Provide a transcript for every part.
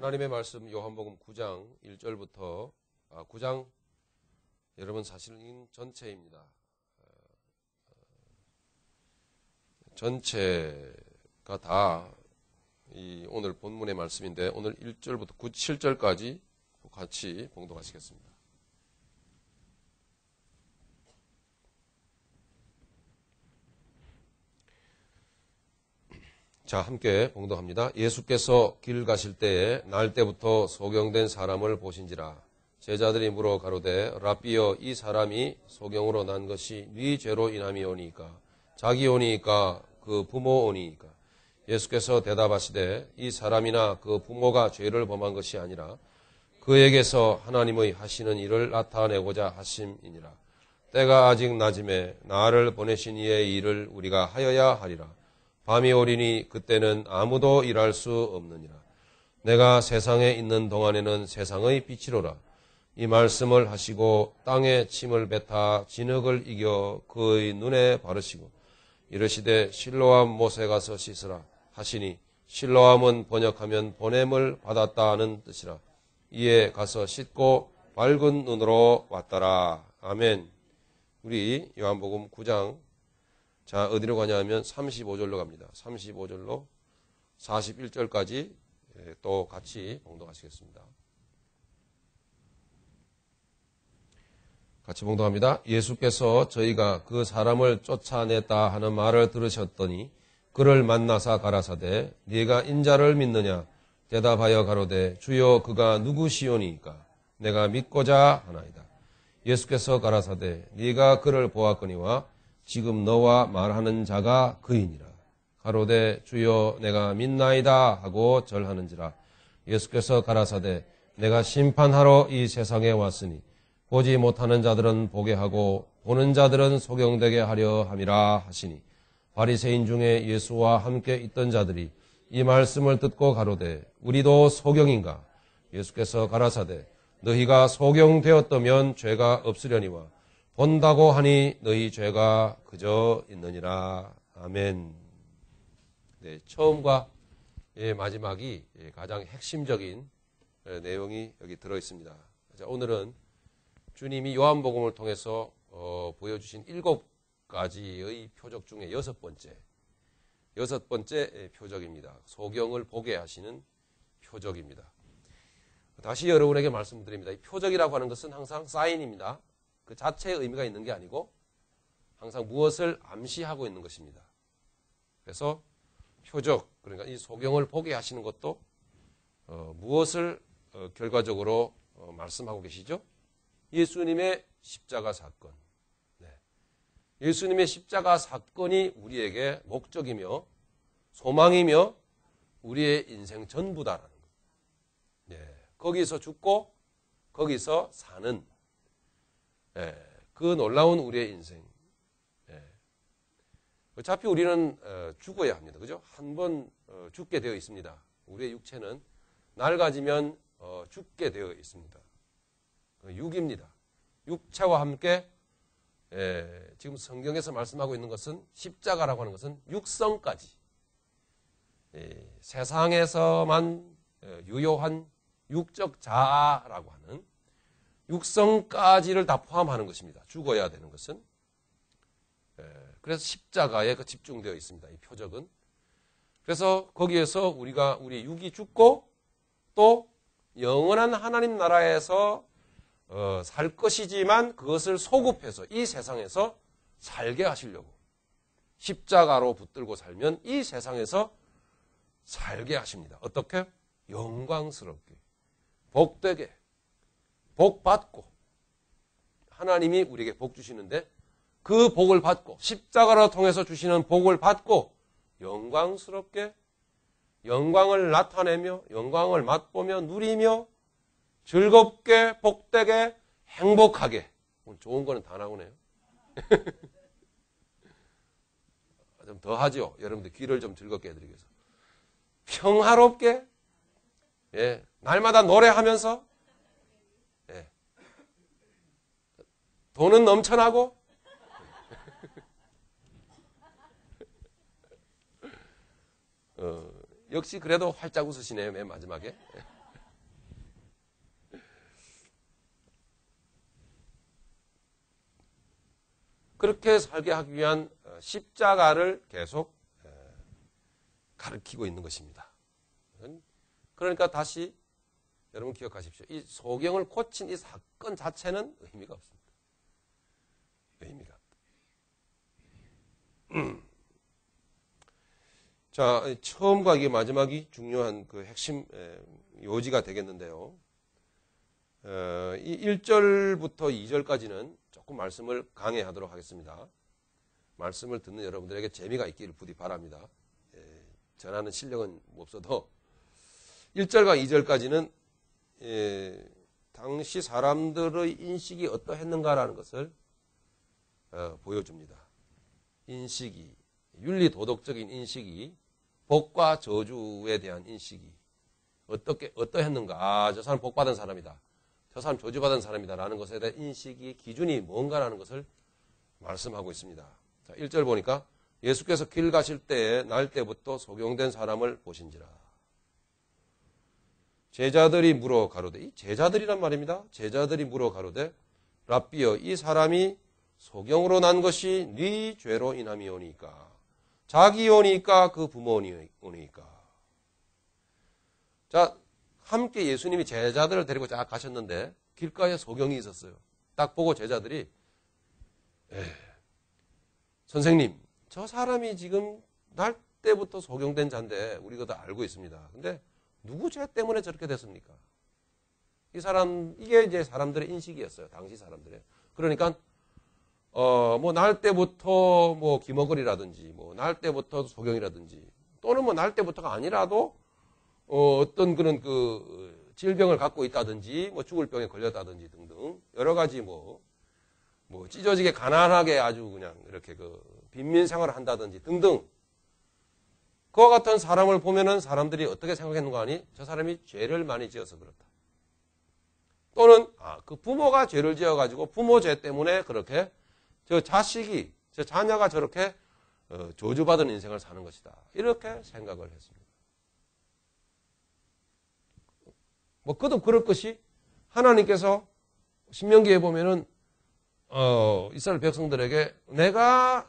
하나님의 말씀 요한복음 9장 1절부터 9장 여러분 사실은 전체입니다. 전체가 다 이 오늘 본문의 말씀인데 오늘 1절부터 7절까지 같이 봉독하시겠습니다. 자, 함께 봉독합니다. 예수께서 길 가실 때에 날 때부터 소경된 사람을 보신지라. 제자들이 물어 가로되 랍비여 이 사람이 소경으로 난 것이 네 죄로 인함이오니이까 자기 오니이까 그 부모 오니이까. 예수께서 대답하시되 이 사람이나 그 부모가 죄를 범한 것이 아니라 그에게서 하나님의 하시는 일을 나타내고자 하심이니라. 때가 아직 낮음에 나를 보내신 이의 일을 우리가 하여야 하리라. 밤이 오리니 그때는 아무도 일할 수 없느니라. 내가 세상에 있는 동안에는 세상의 빛이로라. 이 말씀을 하시고 땅에 침을 뱉어 진흙을 이겨 그의 눈에 바르시고 이르시되 실로암 못에 가서 씻으라 하시니 실로암은 번역하면 보냄을 받았다는 뜻이라. 이에 가서 씻고 밝은 눈으로 왔더라. 아멘. 우리 요한복음 9장 자, 어디로 가냐 하면 35절로 갑니다. 35절로 41절까지 또 같이 봉독하시겠습니다. 같이 봉독합니다. 예수께서 저희가 그 사람을 쫓아냈다 하는 말을 들으셨더니 그를 만나사 가라사대 네가 인자를 믿느냐 대답하여 가로되 주여 그가 누구시오니이까 내가 믿고자 하나이다. 예수께서 가라사대 네가 그를 보았거니와 지금 너와 말하는 자가 그이니라. 가로되 주여 내가 믿나이다 하고 절하는지라. 예수께서 가라사대 내가 심판하러 이 세상에 왔으니 보지 못하는 자들은 보게 하고 보는 자들은 소경되게 하려 함이라 하시니 바리새인 중에 예수와 함께 있던 자들이 이 말씀을 듣고 가로되 우리도 소경인가. 예수께서 가라사대 너희가 소경되었다면 죄가 없으려니와 본다고 하니 너희 죄가 그저 있느니라. 아멘. 네, 처음과 마지막이 가장 핵심적인 내용이 여기 들어있습니다. 자, 오늘은 주님이 요한복음을 통해서 보여주신 7가지의 표적 중에 여섯 번째 표적입니다. 소경을 보게 하시는 표적입니다. 다시 여러분에게 말씀드립니다. 이 표적이라고 하는 것은 항상 사인입니다. 그 자체의 의미가 있는 게 아니고 항상 무엇을 암시하고 있는 것입니다. 그래서 표적, 그러니까 이 소경을 보게 하시는 것도 무엇을 결과적으로 말씀하고 계시죠? 예수님의 십자가 사건. 네. 예수님의 십자가 사건이 우리에게 목적이며 소망이며 우리의 인생 전부다라는 것. 네. 거기서 죽고 거기서 사는 그 놀라운 우리의 인생. 어차피 우리는 죽어야 합니다. 그죠? 한 번 죽게 되어 있습니다. 우리의 육체는 낡아지면 죽게 되어 있습니다. 육입니다. 육체와 함께 지금 성경에서 말씀하고 있는 것은 십자가라고 하는 것은 육성까지 세상에서만 유효한 육적 자아라고 하는 육성까지를 다 포함하는 것입니다. 죽어야 되는 것은. 그래서 십자가에 집중되어 있습니다. 이 표적은. 그래서 거기에서 우리 육이 죽고 또 영원한 하나님 나라에서 살 것이지만 그것을 소급해서 이 세상에서 살게 하시려고. 십자가로 붙들고 살면 이 세상에서 살게 하십니다. 어떻게? 영광스럽게, 복되게, 복받고 하나님이 우리에게 복 주시는데 그 복을 받고 십자가를 통해서 주시는 복을 받고 영광스럽게 영광을 나타내며 영광을 맛보며 누리며 즐겁게 복되게 행복하게. 오늘 좋은 거는 다 나오네요. 좀 더 하죠. 여러분들 귀를 좀 즐겁게 해드리기 위해서. 평화롭게 날마다 노래하면서 돈은 넘쳐나고 역시 그래도 활짝 웃으시네요. 맨 마지막에. 그렇게 살게 하기 위한 십자가를 계속 가르치고 있는 것입니다. 그러니까 다시 여러분 기억하십시오. 이 소경을 고친 이 사건 자체는 의미가 없습니다. 의미가 없다. 자, 처음과 이게 마지막이 중요한 그 핵심 요지가 되겠는데요. 이 1절부터 2절까지는 조금 말씀을 강해하도록 하겠습니다. 말씀을 듣는 여러분들에게 재미가 있기를 부디 바랍니다. 전하는 실력은 없어도 1절과 2절까지는 당시 사람들의 인식이 어떠했는가라는 것을 보여줍니다. 인식이, 윤리 도덕적인 인식이, 복과 저주에 대한 인식이 어떠했는가. 아, 저 사람 복받은 사람이다. 저 사람 저주받은 사람이다라는 것에 대한 인식이, 기준이 뭔가라는 것을 말씀하고 있습니다. 자, 1절 보니까 예수께서 길 가실 때에 날 때부터 소경된 사람을 보신지라. 제자들이 물어 가로되, 이 제자들이란 말입니다. 제자들이 물어 가로되, 랍비여, 이 사람이 소경으로 난 것이 네 죄로 인함이오니까. 자기 오니까 그 부모 오니까. 자, 함께 예수님이 제자들을 데리고 쫙 가셨는데 길가에 소경이 있었어요. 딱 보고 제자들이 선생님, 저 사람이 지금 날 때부터 소경된 자인데 우리가 다 알고 있습니다. 근데 누구 죄 때문에 저렇게 됐습니까? 이게 이제 사람들의 인식이었어요. 당시 사람들의. 그러니까 뭐 날 때부터 뭐 기머거리라든지 뭐 날 때부터 소경이라든지 또는 뭐 날 때부터가 아니라도 어떤 그런 그 질병을 갖고 있다든지 뭐 죽을 병에 걸렸다든지 등등 여러 가지 뭐 찢어지게 가난하게 아주 그냥 이렇게 그 빈민 생활을 한다든지 등등 그와 같은 사람을 보면은 사람들이 어떻게 생각했는가 하니 저 사람이 죄를 많이 지어서 그렇다. 또는 그 부모가 죄를 지어가지고 부모 죄 때문에 그렇게 저 자녀가 저렇게 저주받은 인생을 사는 것이다. 이렇게 생각을 했습니다. 뭐 그도 그럴 것이 하나님께서 신명기에 보면은 이스라엘 백성들에게 내가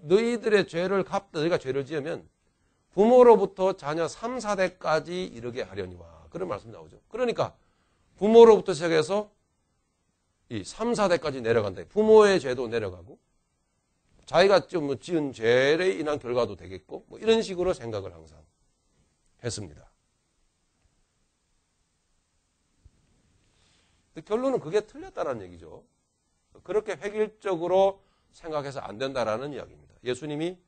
너희들의 죄를 갚다 너희가 죄를 지으면 부모로부터 자녀 3, 4대까지 이르게 하려니와 그런 말씀이 나오죠. 그러니까 부모로부터 시작해서 이 3, 4대까지 내려간다. 부모의 죄도 내려가고 자기가 좀 지은 죄에 인한 결과도 되겠고 뭐 이런 식으로 생각을 항상 했습니다. 결론은 그게 틀렸다는 얘기죠. 그렇게 획일적으로 생각해서 안 된다라는 이야기입니다. 예수님이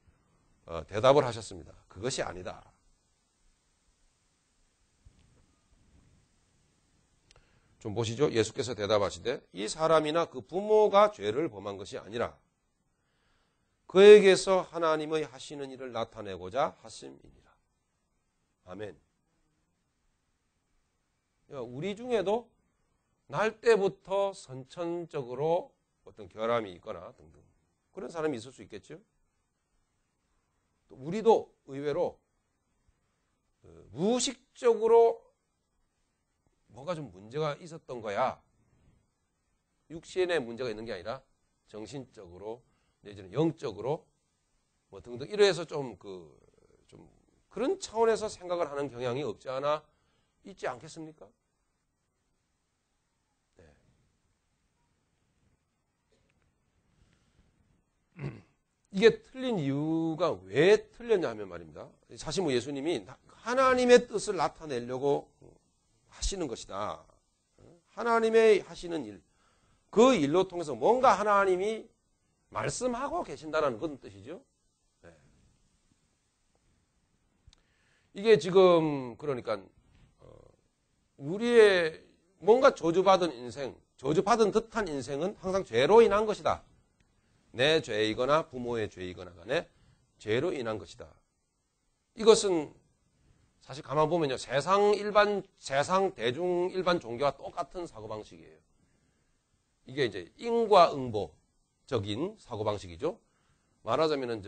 대답을 하셨습니다. 그것이 아니다. 좀 보시죠. 예수께서 대답하시되 이 사람이나 그 부모가 죄를 범한 것이 아니라 그에게서 하나님의 하시는 일을 나타내고자 하심이니라. 아멘. 우리 중에도 날 때부터 선천적으로 어떤 결함이 있거나 등등 그런 사람이 있을 수 있겠죠. 또 우리도 의외로 무의식적으로 뭐가 좀 문제가 있었던 거야. 육신에 문제가 있는 게 아니라 정신적으로 내지는 영적으로 뭐 등등 이래서 좀 그런 차원에서 생각을 하는 경향이 없지 않아 있지 않겠습니까? 이게 틀린 이유가 왜 틀렸냐 하면 말입니다. 사실 뭐 예수님이 하나님의 뜻을 나타내려고 하시는 것이다. 하나님의 하시는 일, 그 일로 통해서 뭔가 하나님이 말씀하고 계신다는 그런 뜻이죠. 네. 이게 지금 그러니까 우리의 뭔가 저주받은 인생, 저주받은 듯한 인생은 항상 죄로 인한 것이다. 내 죄이거나 부모의 죄이거나 간에 죄로 인한 것이다. 이것은 사실 가만 보면요. 세상 대중 일반 종교와 똑같은 사고방식이에요. 이게 이제 인과응보적인 사고방식이죠. 말하자면은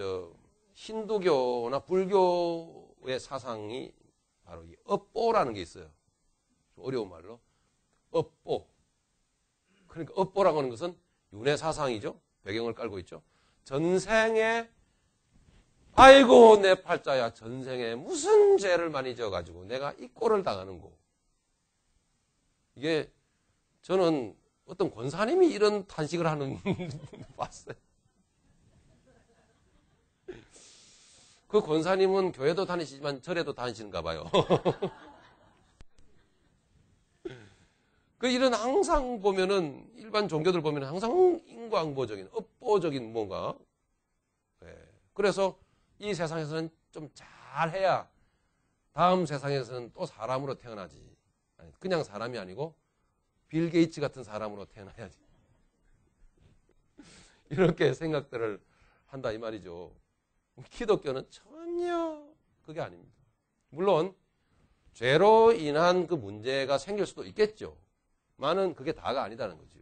힌두교나 불교의 사상이 바로 이 업보라는 게 있어요. 좀 어려운 말로. 업보. 그러니까 업보라고 하는 것은 윤회 사상이죠. 배경을 깔고 있죠. 전생에 아이고 내 팔자야 전생에 무슨 죄를 많이 져가지고 내가 이 꼴을 당하는 거. 이게 저는 어떤 권사님이 이런 탄식을 하는 봤어요. 그 권사님은 교회도 다니시지만 절에도 다니시는가 봐요. 그 이런 항상 보면은 일반 종교들 보면은 항상 인과응보적인 업보적인 뭔가. 그래서 이 세상에서는 좀 잘해야 다음 세상에서는 또 사람으로 태어나지. 그냥 사람이 아니고 빌 게이츠 같은 사람으로 태어나야지. 이렇게 생각들을 한다 이 말이죠. 기독교는 전혀 그게 아닙니다. 물론 죄로 인한 그 문제가 생길 수도 있겠죠. 많은 그게 다가 아니다는 거죠.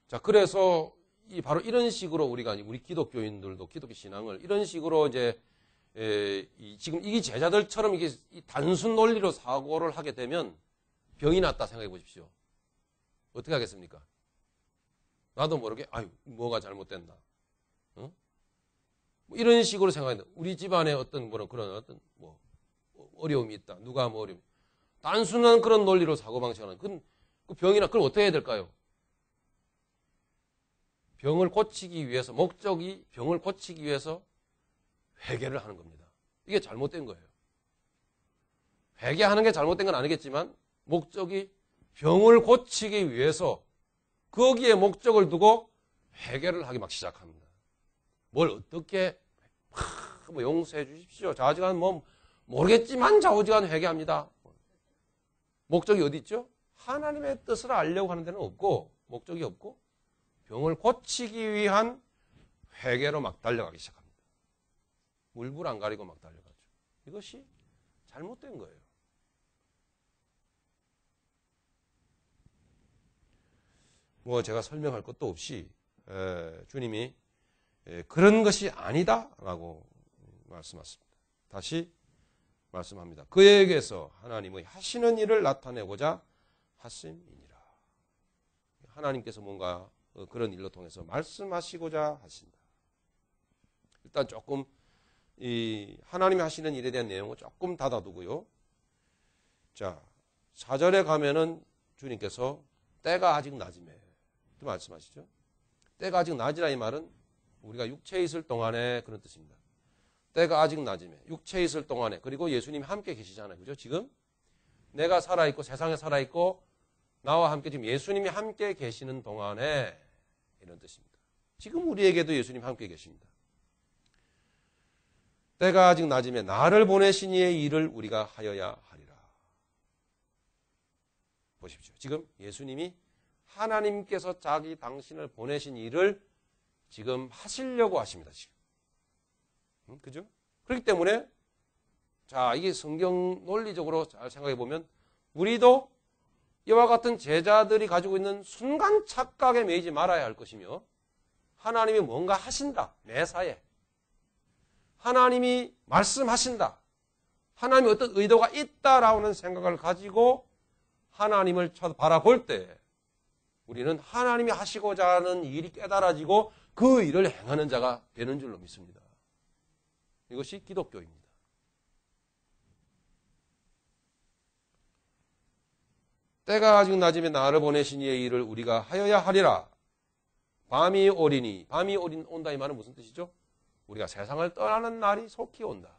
자, 그래서 바로 이런 식으로 우리 기독교인들도 기독교 신앙을 이런 식으로 이제 지금 이 제자들처럼 이게 단순 논리로 사고를 하게 되면 병이 났다 생각해 보십시오. 어떻게 하겠습니까? 나도 모르게 아유 뭐가 잘못된다. 뭐 이런 식으로 생각한다. 우리 집안에 어떤 그런 어떤 뭐 어려움이 있다. 누가 뭐 어려움. 단순한 그런 논리로 사고방식하는 그 병이나 그걸 어떻게 해야 될까요? 병을 고치기 위해서 병을 고치기 위해서 회개를 하는 겁니다. 이게 잘못된 거예요. 회개하는 게 잘못된 건 아니겠지만 목적이 병을 고치기 위해서 거기에 목적을 두고 회개를 하기 막 시작합니다. 뭘 어떻게 뭐 용서해 주십시오. 좌우지간 뭐 모르겠지만 좌우지간 회개합니다. 목적이 어디 있죠? 하나님의 뜻을 알려고 하는 데는 없고 목적이 없고 병을 고치기 위한 회개로 막 달려가기 시작합니다. 물불 안 가리고 막 달려가죠. 이것이 잘못된 거예요. 뭐 제가 설명할 것도 없이 주님이 그런 것이 아니다라고 말씀하십니다. 다시 말씀합니다. 그에게서 하나님의 하시는 일을 나타내고자 하심이니라. 하나님께서 뭔가 그런 일로 통해서 말씀하시고자 하신다. 일단 조금 이 하나님이 하시는 일에 대한 내용을 조금 닫아두고요. 자, 4절에 가면은 주님께서 때가 아직 낮음에 또 말씀하시죠. 때가 아직 낮이라 이 말은 우리가 육체에 있을 동안에 그런 뜻입니다. 때가 아직 낮음에 육체에 있을 동안에 그리고 예수님이 함께 계시잖아요. 그죠? 지금 내가 살아있고 세상에 살아있고 나와 함께 지금 예수님이 함께 계시는 동안에 이런 뜻입니다. 지금 우리에게도 예수님 함께 계십니다. 때가 아직 낮음에 나를 보내신 이의 일을 우리가 하여야 하리라. 보십시오. 지금 예수님이 하나님께서 당신을 보내신 일을 지금 하시려고 하십니다. 지금. 그죠? 그렇기 때문에 자, 이게 성경 논리적으로 잘 생각해 보면 우리도 이와 같은 제자들이 가지고 있는 순간 착각에 매이지 말아야 할 것이며 하나님이 뭔가 하신다. 매사에. 하나님이 말씀하신다. 하나님이 어떤 의도가 있다라는 생각을 가지고 하나님을 바라볼 때 우리는 하나님이 하시고자 하는 일이 깨달아지고 그 일을 행하는 자가 되는 줄로 믿습니다. 이것이 기독교입니다. 때가 아직 낮으면 나를 보내신 이의 일을 우리가 하여야 하리라. 밤이 오리니, 밤이 온다 이 말은 무슨 뜻이죠? 우리가 세상을 떠나는 날이 속히 온다.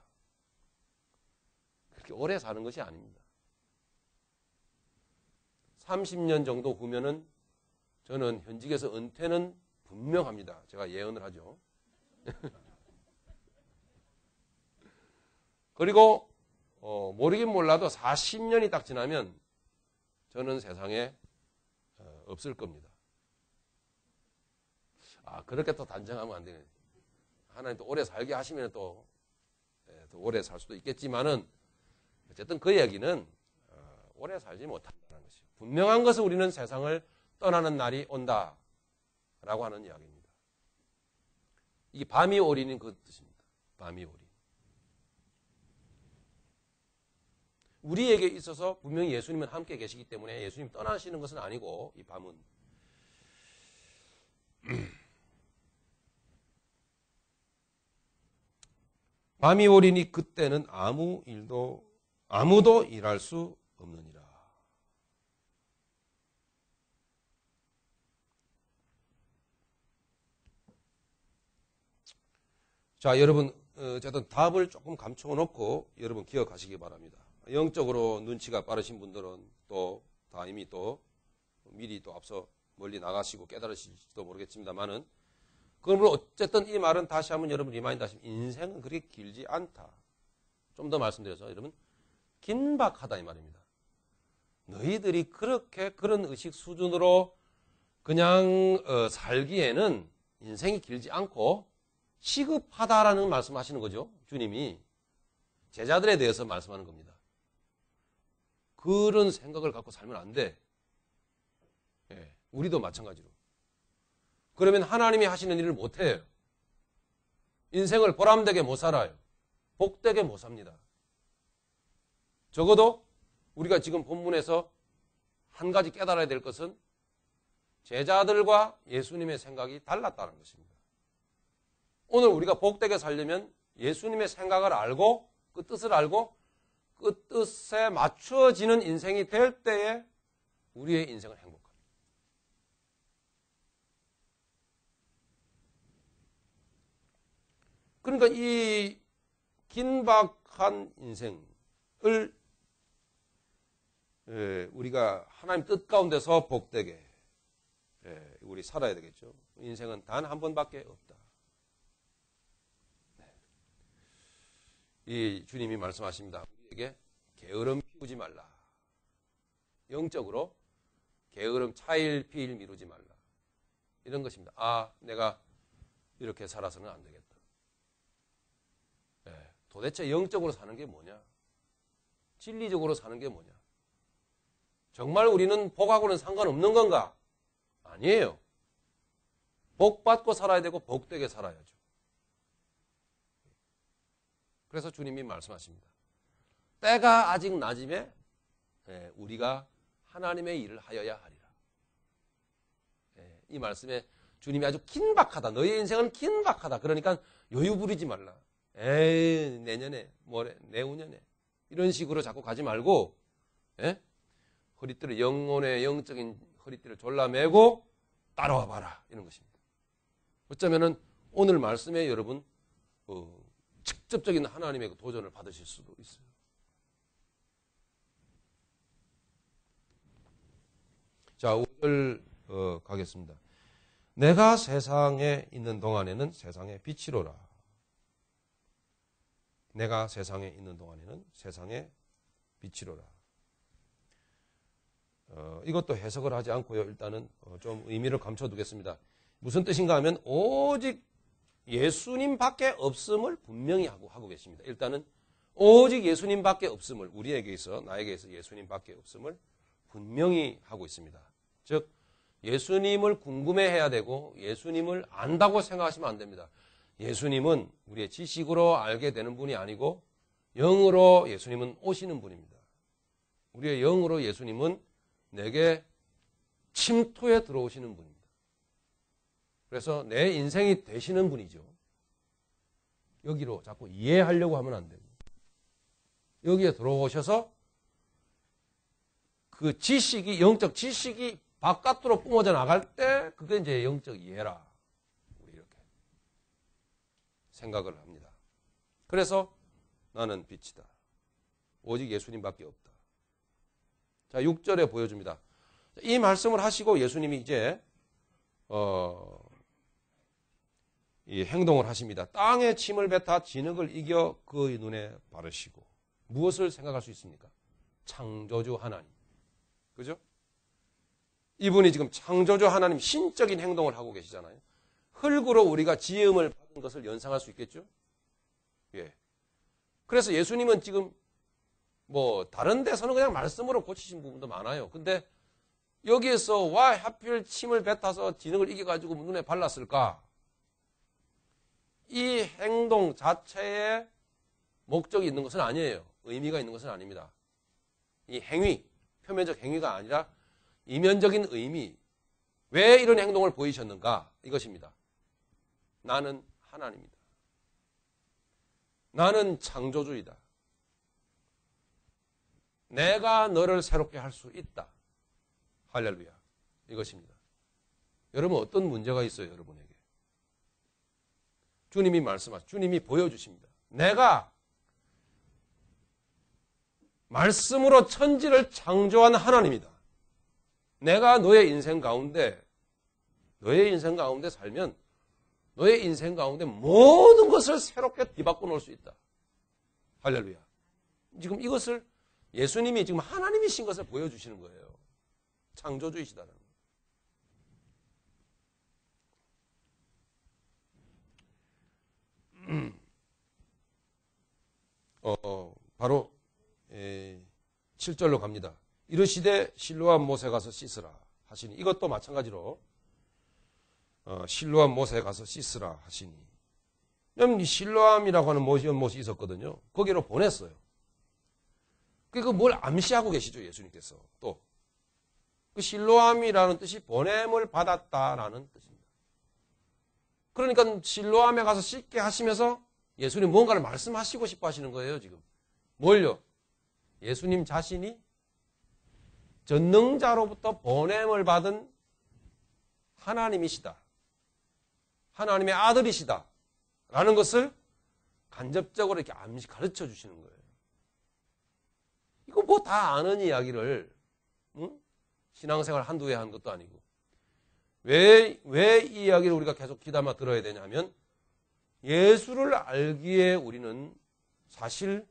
그렇게 오래 사는 것이 아닙니다. 30년 정도 후면은 저는 현직에서 은퇴는 분명합니다. 제가 예언을 하죠. 그리고 모르긴 몰라도 40년이 딱 지나면 저는 세상에 없을 겁니다. 그렇게 또 단정하면 안 되네. 하나님 또 오래 살게 하시면 또 오래 살 수도 있겠지만은 어쨌든 그 얘기는 오래 살지 못한다는 것이죠. 분명한 것은 우리는 세상을 떠나는 날이 온다라고 하는 이야기입니다. 이게 밤이 오리는 그 뜻입니다. 밤이 오리. 우리에게 있어서 분명히 예수님은 함께 계시기 때문에 예수님 떠나시는 것은 아니고 이 밤은 밤이 오리니 그때는 아무도 일할 수 없느니라. 자, 여러분 어쨌든 답을 조금 감춰 놓고 여러분 기억하시기 바랍니다. 영적으로 눈치가 빠르신 분들은 또 다 이미 또 미리 또 앞서 멀리 나가시고 깨달으실지도 모르겠습니다만은 그러므로 어쨌든 이 말은 다시 한번 여러분 리마인드 하시면 인생은 그렇게 길지 않다. 좀 더 말씀드려서 여러분 긴박하다 이 말입니다. 너희들이 그렇게 그런 의식 수준으로 그냥 살기에는 인생이 길지 않고 시급하다라는 말씀하시는 거죠. 주님이 제자들에 대해서 말씀하는 겁니다. 그런 생각을 갖고 살면 안 돼. 예, 우리도 마찬가지로. 그러면 하나님이 하시는 일을 못 해요. 인생을 보람되게 못 살아요. 복되게 못 삽니다. 적어도 우리가 지금 본문에서 한 가지 깨달아야 될 것은 제자들과 예수님의 생각이 달랐다는 것입니다. 오늘 우리가 복되게 살려면 예수님의 생각을 알고 그 뜻을 알고 그 뜻에 맞춰지는 인생이 될 때에 우리의 인생은 행복합니다. 그러니까 이 긴박한 인생을 우리가 하나님 뜻 가운데서 복되게 우리 살아야 되겠죠. 인생은 단 한 번밖에 없다. 이 주님이 말씀하십니다. 우리에게 게으름 피우지 말라. 영적으로 게으름 차일 피일 미루지 말라. 이런 것입니다. 아, 내가 이렇게 살아서는 안 되겠다. 도대체 영적으로 사는 게 뭐냐? 진리적으로 사는 게 뭐냐? 정말 우리는 복하고는 상관없는 건가? 아니에요. 복 받고 살아야 되고 복되게 살아야죠. 그래서 주님이 말씀하십니다. 때가 아직 낮음에 우리가 하나님의 일을 하여야 하리라. 이 말씀에 주님이 아주 긴박하다. 너희 인생은 긴박하다. 그러니까 여유 부리지 말라. 에이, 내년에, 모레, 내후년에. 이런 식으로 자꾸 가지 말고, 허리띠를, 영혼의 영적인 허리띠를 졸라매고 따라와 봐라. 이런 것입니다. 어쩌면은 오늘 말씀에 여러분, 직접적인 하나님의 도전을 받으실 수도 있어요. 자, 5절 가겠습니다. 내가 세상에 있는 동안에는 세상의 빛이로라. 내가 세상에 있는 동안에는 세상의 빛이로라. 이것도 해석을 하지 않고요. 일단은 좀 의미를 감춰두겠습니다. 무슨 뜻인가 하면 오직 예수님밖에 없음을 분명히 하고 계십니다. 일단은 오직 예수님밖에 없음을 우리에게 있어 나에게 있어 예수님밖에 없음을 분명히 하고 있습니다. 즉 예수님을 궁금해해야 되고 예수님을 안다고 생각하시면 안 됩니다. 예수님은 우리의 지식으로 알게 되는 분이 아니고 영으로 예수님은 오시는 분입니다. 우리의 영으로 예수님은 내게 침투에 들어오시는 분입니다. 그래서 내 인생이 되시는 분이죠. 여기로 자꾸 이해하려고 하면 안 되고 여기에 들어오셔서 그 지식이 영적 지식이 바깥으로 뿜어져 나갈 때 그게 이제 영적 이해라. 우리 이렇게 생각을 합니다. 그래서 나는 빛이다. 오직 예수님밖에 없다. 자, 6절에 보여줍니다. 이 말씀을 하시고 예수님이 이제 이 행동을 하십니다. 땅에 침을 뱉어 진흙을 이겨 그의 눈에 바르시고 무엇을 생각할 수 있습니까? 창조주 하나님. 그죠? 이분이 지금 창조주 하나님 신적인 행동을 하고 계시잖아요. 흙으로 우리가 지음을 받은 것을 연상할 수 있겠죠? 예. 그래서 예수님은 지금 뭐 다른 데서는 그냥 말씀으로 고치신 부분도 많아요. 근데 여기에서 와 하필 침을 뱉어서 진흙을 이겨가지고 눈에 발랐을까? 이 행동 자체에 목적이 있는 것은 아니에요. 의미가 있는 것은 아닙니다. 이 행위, 표면적 행위가 아니라 이면적인 의미, 왜 이런 행동을 보이셨는가? 이것입니다. 나는 하나님이다. 나는 창조주이다. 내가 너를 새롭게 할 수 있다. 할렐루야. 이것입니다. 여러분 어떤 문제가 있어요, 여러분에게? 주님이 말씀하시죠. 주님이 보여주십니다. 내가 말씀으로 천지를 창조한 하나님이다. 내가 너의 인생 가운데 살면 너의 인생 가운데 모든 것을 새롭게 뒤바꿔 놓을 수 있다. 할렐루야. 지금 이것을 예수님이 지금 하나님이신 것을 보여주시는 거예요. 창조주이시다는 거. 바로 7절로 갑니다. 이르시되 실로암 못에 가서 씻으라 하시니, 이것도 마찬가지로 실로암 못에 가서 씻으라 하시니, 이 실로암이라고 하는 못이 있었거든요. 거기로 보냈어요. 그거 뭘 암시하고 계시죠, 예수님께서. 또 그 실로암이라는 뜻이 보냄을 받았다라는 뜻입니다. 그러니까 실로암에 가서 씻게 하시면서 예수님 뭔가를 말씀하시고 싶어 하시는 거예요, 지금. 뭘요? 예수님 자신이 전능자로부터 보냄을 받은 하나님이시다. 하나님의 아들이시다. 라는 것을 간접적으로 이렇게 가르쳐 주시는 거예요. 이거 뭐 다 아는 이야기를, 신앙생활 한두 해 한 것도 아니고. 왜 이 이야기를 우리가 계속 귀담아 들어야 되냐면, 예수를 알기에 우리는 사실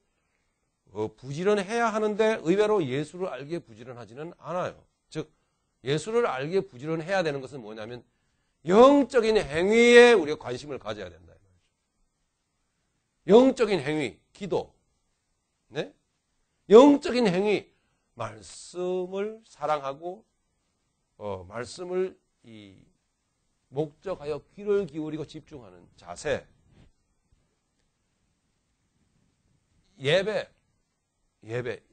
부지런해야 하는데 의외로 예수를 알기에 부지런하지는 않아요. 즉 예수를 알기에 부지런해야 되는 것은 뭐냐면 영적인 행위에 우리가 관심을 가져야 된다. 영적인 행위, 기도, 네? 영적인 행위, 말씀을 사랑하고 말씀을 목적하여 귀를 기울이고 집중하는 자세, 예배.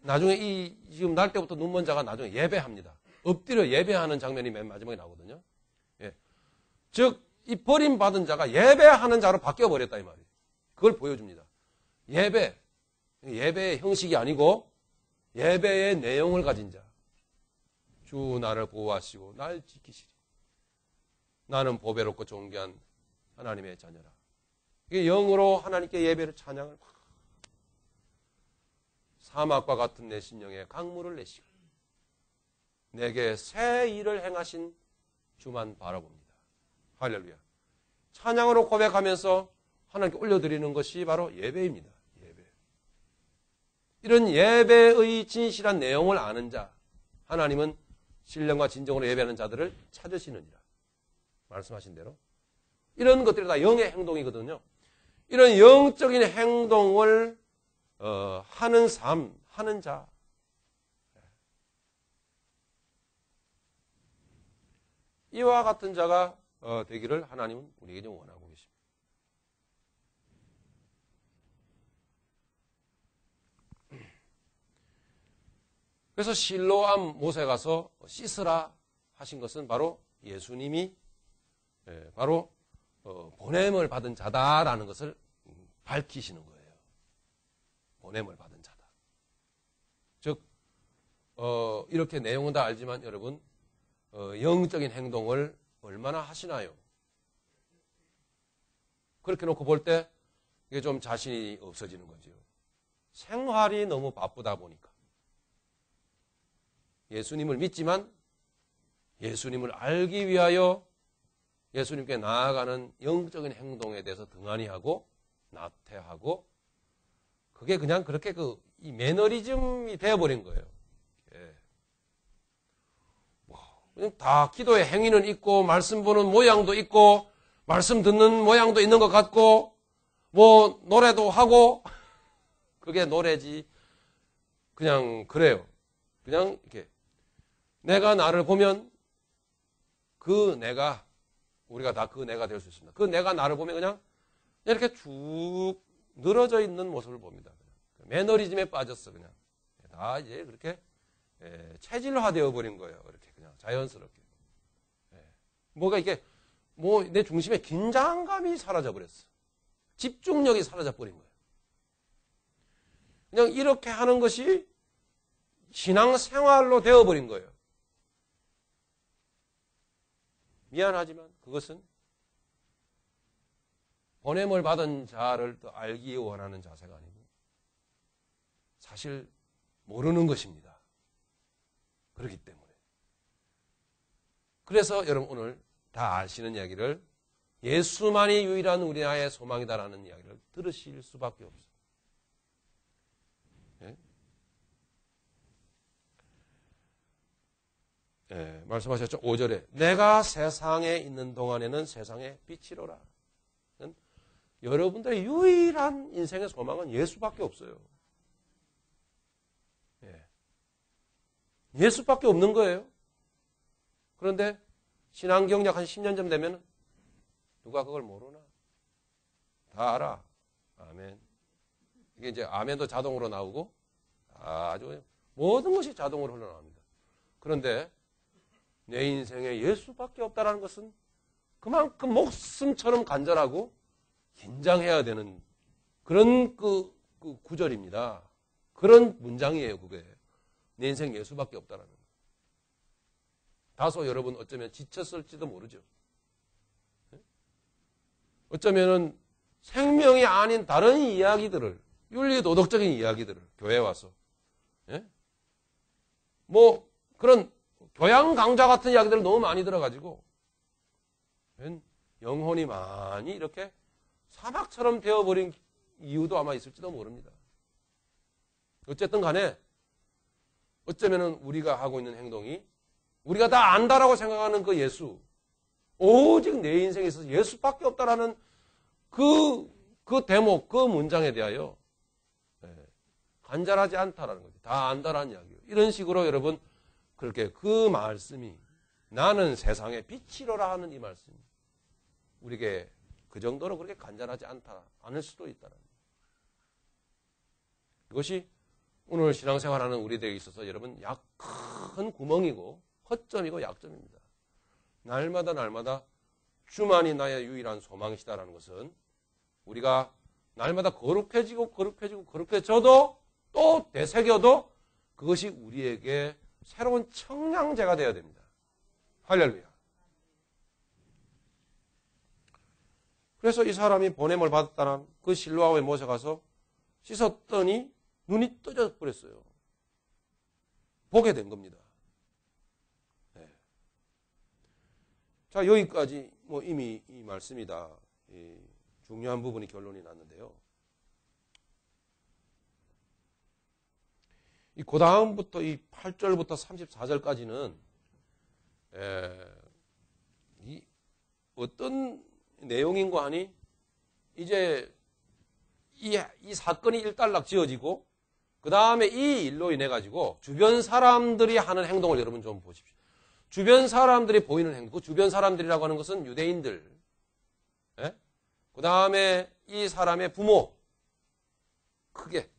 나중에 지금 날 때부터 눈먼 자가 나중에 예배합니다. 엎드려 예배하는 장면이 맨 마지막에 나오거든요. 예. 즉, 이 버림받은 자가 예배하는 자로 바뀌어버렸다, 이 말이에요. 그걸 보여줍니다. 예배의 형식이 아니고 예배의 내용을 가진 자. 주 나를 보호하시고 날 지키시리. 나는 보배롭고 존귀한 하나님의 자녀라. 이게 영으로 하나님께 예배를 찬양을 사막과 같은 내 심령에 강물을 내시고 내게 새 일을 행하신 주만 바라봅니다. 할렐루야. 찬양으로 고백하면서 하나님께 올려드리는 것이 바로 예배입니다. 예배. 이런 예배의 진실한 내용을 아는 자, 하나님은 신령과 진정으로 예배하는 자들을 찾으시느니라. 말씀하신 대로. 이런 것들이 다 영의 행동이거든요. 이런 영적인 행동을 하는 삶, 하는 자. 이와 같은 자가 되기를 하나님은 우리에게 좀 원하고 계십니다. 그래서 실로암 못에 가서 씻으라 하신 것은 바로 예수님이 바로 보냄을 받은 자다라는 것을 밝히시는 거예요. 보냄을 받은 자다. 즉 이렇게 내용은 다 알지만 여러분 영적인 행동을 얼마나 하시나요? 그렇게 놓고 볼 때 이게 좀 자신이 없어지는 거죠. 생활이 너무 바쁘다 보니까. 예수님을 믿지만 예수님을 알기 위하여 예수님께 나아가는 영적인 행동에 대해서 등한히 하고 나태하고 그게 그냥 그렇게 이 매너리즘이 되어버린 거예요. 그냥 다 기도의 행위는 있고 말씀 보는 모양도 있고 말씀 듣는 모양도 있는 것 같고 뭐 노래도 하고 그게 노래지 그냥 그래요. 그냥 이렇게 내가 나를 보면 그 내가 우리가 다 그 내가 될 수 있습니다. 그 내가 나를 보면 그냥 이렇게 쭉 늘어져 있는 모습을 봅니다. 매너리즘에 빠졌어 그냥 다 이제 그렇게 체질화되어 버린 거예요. 이렇게 그냥 자연스럽게. 뭐가 이게 뭐 내 중심에 긴장감이 사라져 버렸어. 집중력이 사라져 버린 거예요. 그냥 이렇게 하는 것이 신앙생활로 되어 버린 거예요. 미안하지만 그것은 보냄을 받은 자를 더 알기 원하는 자세가 아니고 사실 모르는 것입니다. 그렇기 때문에. 그래서 여러분 오늘 다 아시는 이야기를 예수만이 유일한 우리나라의 소망이다라는 이야기를 들으실 수밖에 없어요. 말씀하셨죠? 5절에 내가 세상에 있는 동안에는 세상의 빛이로라. 여러분들의 유일한 인생의 소망은 예수밖에 없어요. 예수밖에 없는 거예요. 그런데 신앙경력 한 10년 쯤 되면 누가 그걸 모르나? 다 알아. 아멘. 이게 이제 아멘도 자동으로 나오고 아주 모든 것이 자동으로 흘러나옵니다. 그런데 내 인생에 예수밖에 없다는 것은 그만큼 목숨처럼 간절하고 긴장해야 되는 그런 그 구절입니다. 그런 문장이에요, 그게. 내 인생 예수밖에 없다는 거. 다소 여러분 어쩌면 지쳤을지도 모르죠. 어쩌면은 생명이 아닌 다른 이야기들을, 윤리 도덕적인 이야기들을 교회에 와서, 뭐 그런 교양 강좌 같은 이야기들을 너무 많이 들어가지고 영혼이 많이 이렇게 사막처럼 되어버린 이유도 아마 있을지도 모릅니다. 어쨌든 간에 어쩌면은 우리가 하고 있는 행동이 우리가 다 안다라고 생각하는 그 예수, 오직 내 인생에 있어서 예수밖에 없다라는 그 대목, 그 문장에 대하여 간절하지 않다라는 거죠. 다 안다라는 이야기예요. 이런 식으로 여러분 그렇게 그 말씀이 나는 세상의 빛이로라 하는 이 말씀이 우리에게 그 정도로 그렇게 간절하지 않을 수도 있다는 거예요. 이것이 오늘 신앙생활하는 우리들에게 있어서 여러분 큰 구멍이고 허점이고 약점입니다. 날마다 주만이 나의 유일한 소망이시다라는 것은 우리가 날마다 거룩해져도 또 되새겨도 그것이 우리에게 새로운 청량제가 되어야 됩니다. 할렐루야. 그래서 이 사람이 보냄을 받았다는 그 실로암에 모셔가서 씻었더니 눈이 떠져 버렸어요. 보게 된 겁니다. 자, 여기까지 뭐 이미 이 말씀이다. 중요한 부분이 결론이 났는데요. 그 다음부터 이 8절부터 34절까지는 이 어떤 내용인가 하니 이제 이 사건이 일단락 지어지고 그 다음에 이 일로 인해 가지고 주변 사람들이 하는 행동을 여러분 좀 보십시오. 주변 사람들이 보이는 행동, 그 주변 사람들이라고 하는 것은 유대인들, 그 다음에 이 사람의 부모, 크게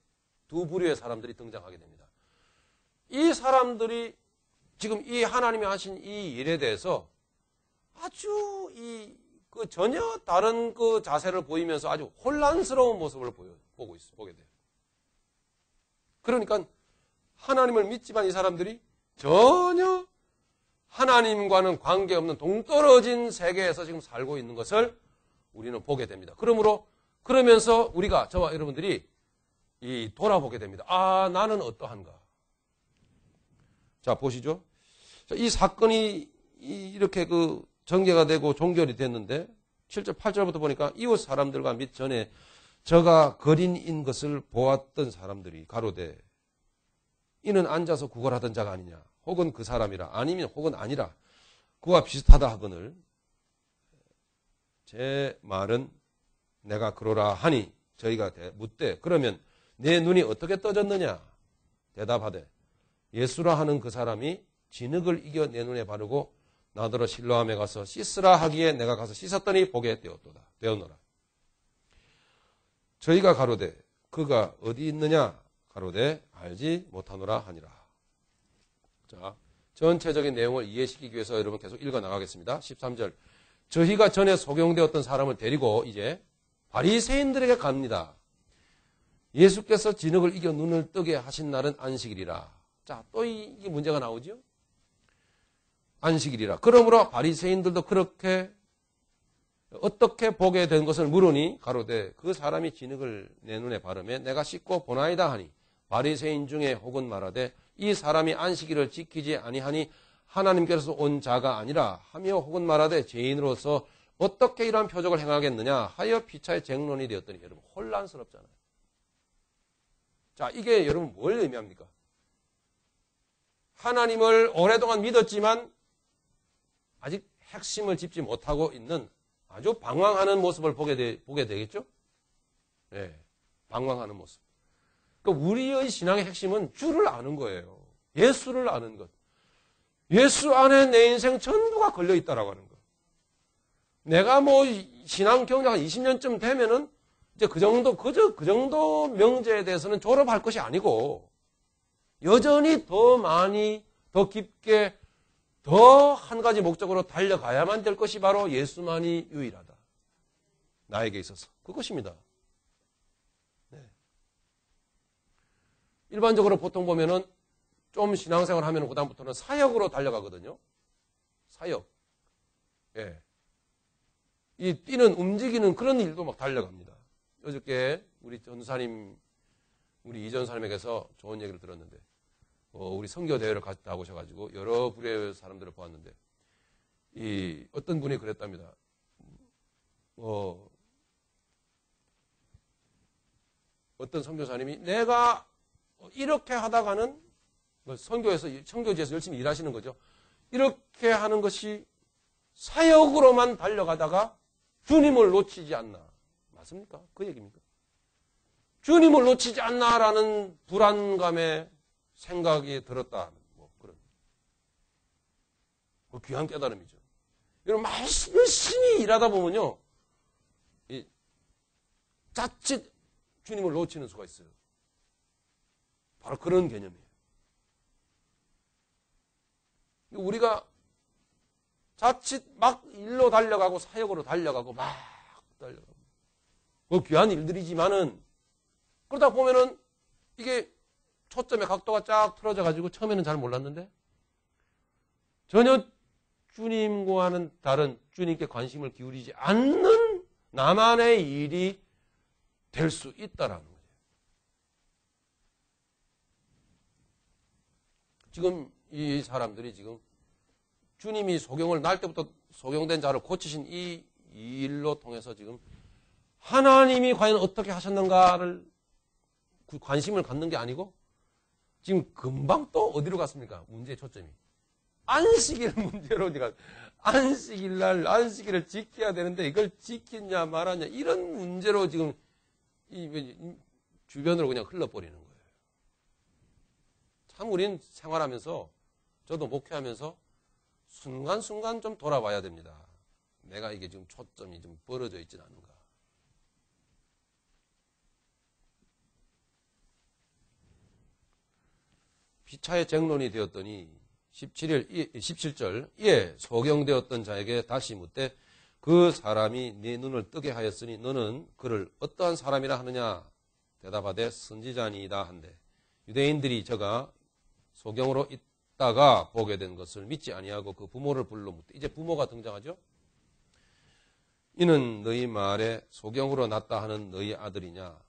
두 부류의 사람들이 등장하게 됩니다. 이 사람들이 지금 이 하나님이 하신 이 일에 대해서 아주 전혀 다른 그 자세를 보이면서 아주 혼란스러운 모습을 보게 돼요. 그러니까 하나님을 믿지만 이 사람들이 전혀 하나님과는 관계없는 동떨어진 세계에서 지금 살고 있는 것을 우리는 보게 됩니다. 그러면서 우리가, 저와 여러분들이 돌아보게 됩니다. 아, 나는 어떠한가? 자, 보시죠. 자, 이 사건이 이렇게 전개가 되고 종결이 됐는데 7절, 8절부터 보니까 이웃 사람들과 및 전에 저가 거린인 것을 보았던 사람들이 가로되 이는 앉아서 구걸하던 자가 아니냐 혹은 그 사람이라 아니면 혹은 아니라 그와 비슷하다 하거늘 제 말은 내가 그러라 하니 저희가 묻되 그러면 내 눈이 어떻게 떠졌느냐 대답하되 예수라 하는 그 사람이 진흙을 이겨 내 눈에 바르고 나더러 실로암에 가서 씻으라 하기에 내가 가서 씻었더니 보게 되었노라. 저희가 가로되 그가 어디 있느냐 가로되 알지 못하노라 하니라. 자, 전체적인 내용을 이해시키기 위해서 여러분 계속 읽어 나가겠습니다. 13절. 저희가 전에 소경되었던 사람을 데리고 이제 바리새인들에게 갑니다. 예수께서 진흙을 이겨 눈을 뜨게 하신 날은 안식일이라. 자, 또 이게 문제가 나오죠? 안식일이라. 그러므로 바리새인들도 그렇게 어떻게 보게 된 것을 물으니 가로되 그 사람이 진흙을 내 눈에 바르매 내가 씻고 보나이다 하니 바리새인 중에 혹은 말하되 이 사람이 안식일을 지키지 아니하니 하나님께서 온 자가 아니라 하며 혹은 말하되 죄인으로서 어떻게 이러한 표적을 행하겠느냐 하여 피차의 쟁론이 되었더니 여러분 혼란스럽잖아요. 자, 이게 여러분 뭘 의미합니까? 하나님을 오랫동안 믿었지만 아직 핵심을 짚지 못하고 있는 아주 방황하는 모습을 보게 되겠죠? 네, 방황하는 모습. 그러니까 우리의 신앙의 핵심은 주를 아는 거예요. 예수를 아는 것. 예수 안에 내 인생 전부가 걸려있다라고 하는 것. 내가 뭐 신앙 경력 한 20년쯤 되면은 이제 그 정도 명제에 대해서는 졸업할 것이 아니고 여전히 더 많이, 더 깊게, 더 한 가지 목적으로 달려가야만 될 것이 바로 예수만이 유일하다. 나에게 있어서. 그것입니다. 네. 일반적으로 보통 보면은 좀 신앙생활 하면 그다음부터는 사역으로 달려가거든요. 사역. 예. 이 뛰는, 움직이는 그런 일도 막 달려갑니다. 어저께 우리 전사님, 우리 이 전사님에게서 좋은 얘기를 들었는데, 우리 선교대회를 갔다 오셔가지고 여러 부류의 사람들을 보았는데, 어떤 분이 그랬답니다. 어떤 선교사님이 내가 이렇게 하다가는 선교지에서 열심히 일하시는 거죠. 이렇게 하는 것이 사역으로만 달려가다가 주님을 놓치지 않나. 맞습니까? 그 얘기입니까? 주님을 놓치지 않나라는 불안감에 생각이 들었다. 뭐 그런. 그 귀한 깨달음이죠. 여러분, 열심히 일하다 보면요. 자칫 주님을 놓치는 수가 있어요. 바로 그런 개념이에요. 우리가 자칫 막 일로 달려가고 사역으로 달려가고 막 달려가고 그 귀한 일들이지만은 그러다 보면은 이게 초점의 각도가 쫙 틀어져 가지고 처음에는 잘 몰랐는데 전혀 주님과는 다른 주님께 관심을 기울이지 않는 나만의 일이 될 수 있다라는 거예요. 지금 이 사람들이 지금 주님이 소경을 날 때부터 소경된 자를 고치신 이 일로 통해서 지금 하나님이 과연 어떻게 하셨는가를 관심을 갖는 게 아니고 지금 금방 또 어디로 갔습니까? 문제의 초점이. 안식일 문제로 우리가 안식일날 안식일을 지켜야 되는데 이걸 지키냐 말았냐 이런 문제로 지금 주변으로 그냥 흘러버리는 거예요. 참 우린 생활하면서 저도 목회하면서 순간순간 좀 돌아봐야 됩니다. 내가 이게 지금 초점이 좀 벌어져 있진 않은가. 피차의 쟁론이 되었더니 17절 이에 소경되었던 자에게 다시 묻되 그 사람이 네 눈을 뜨게 하였으니 너는 그를 어떠한 사람이라 하느냐 대답하되 선지자니이다 한데 유대인들이 저가 소경으로 있다가 보게 된 것을 믿지 아니하고 그 부모를 불러 묻되 이제 부모가 등장하죠. 이는 너희 말에 소경으로 났다 하는 너희 아들이냐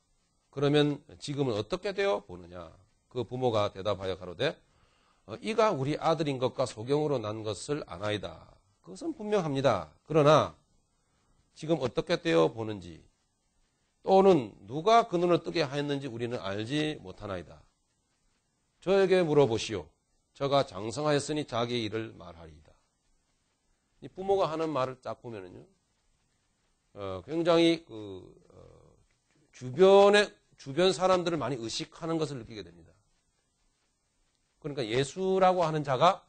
그러면 지금은 어떻게 되어 보느냐 그 부모가 대답하여 가로되 이가 우리 아들인 것과 소경으로 난 것을 아나이다. 그것은 분명합니다. 그러나 지금 어떻게 되어 보는지 또는 누가 그 눈을 뜨게 하였는지 우리는 알지 못하나이다. 저에게 물어보시오. 저가 장성하였으니 자기 일을 말하리이다. 이 부모가 하는 말을 딱 보면은요, 굉장히 주변 사람들을 많이 의식하는 것을 느끼게 됩니다. 그러니까 예수라고 하는 자가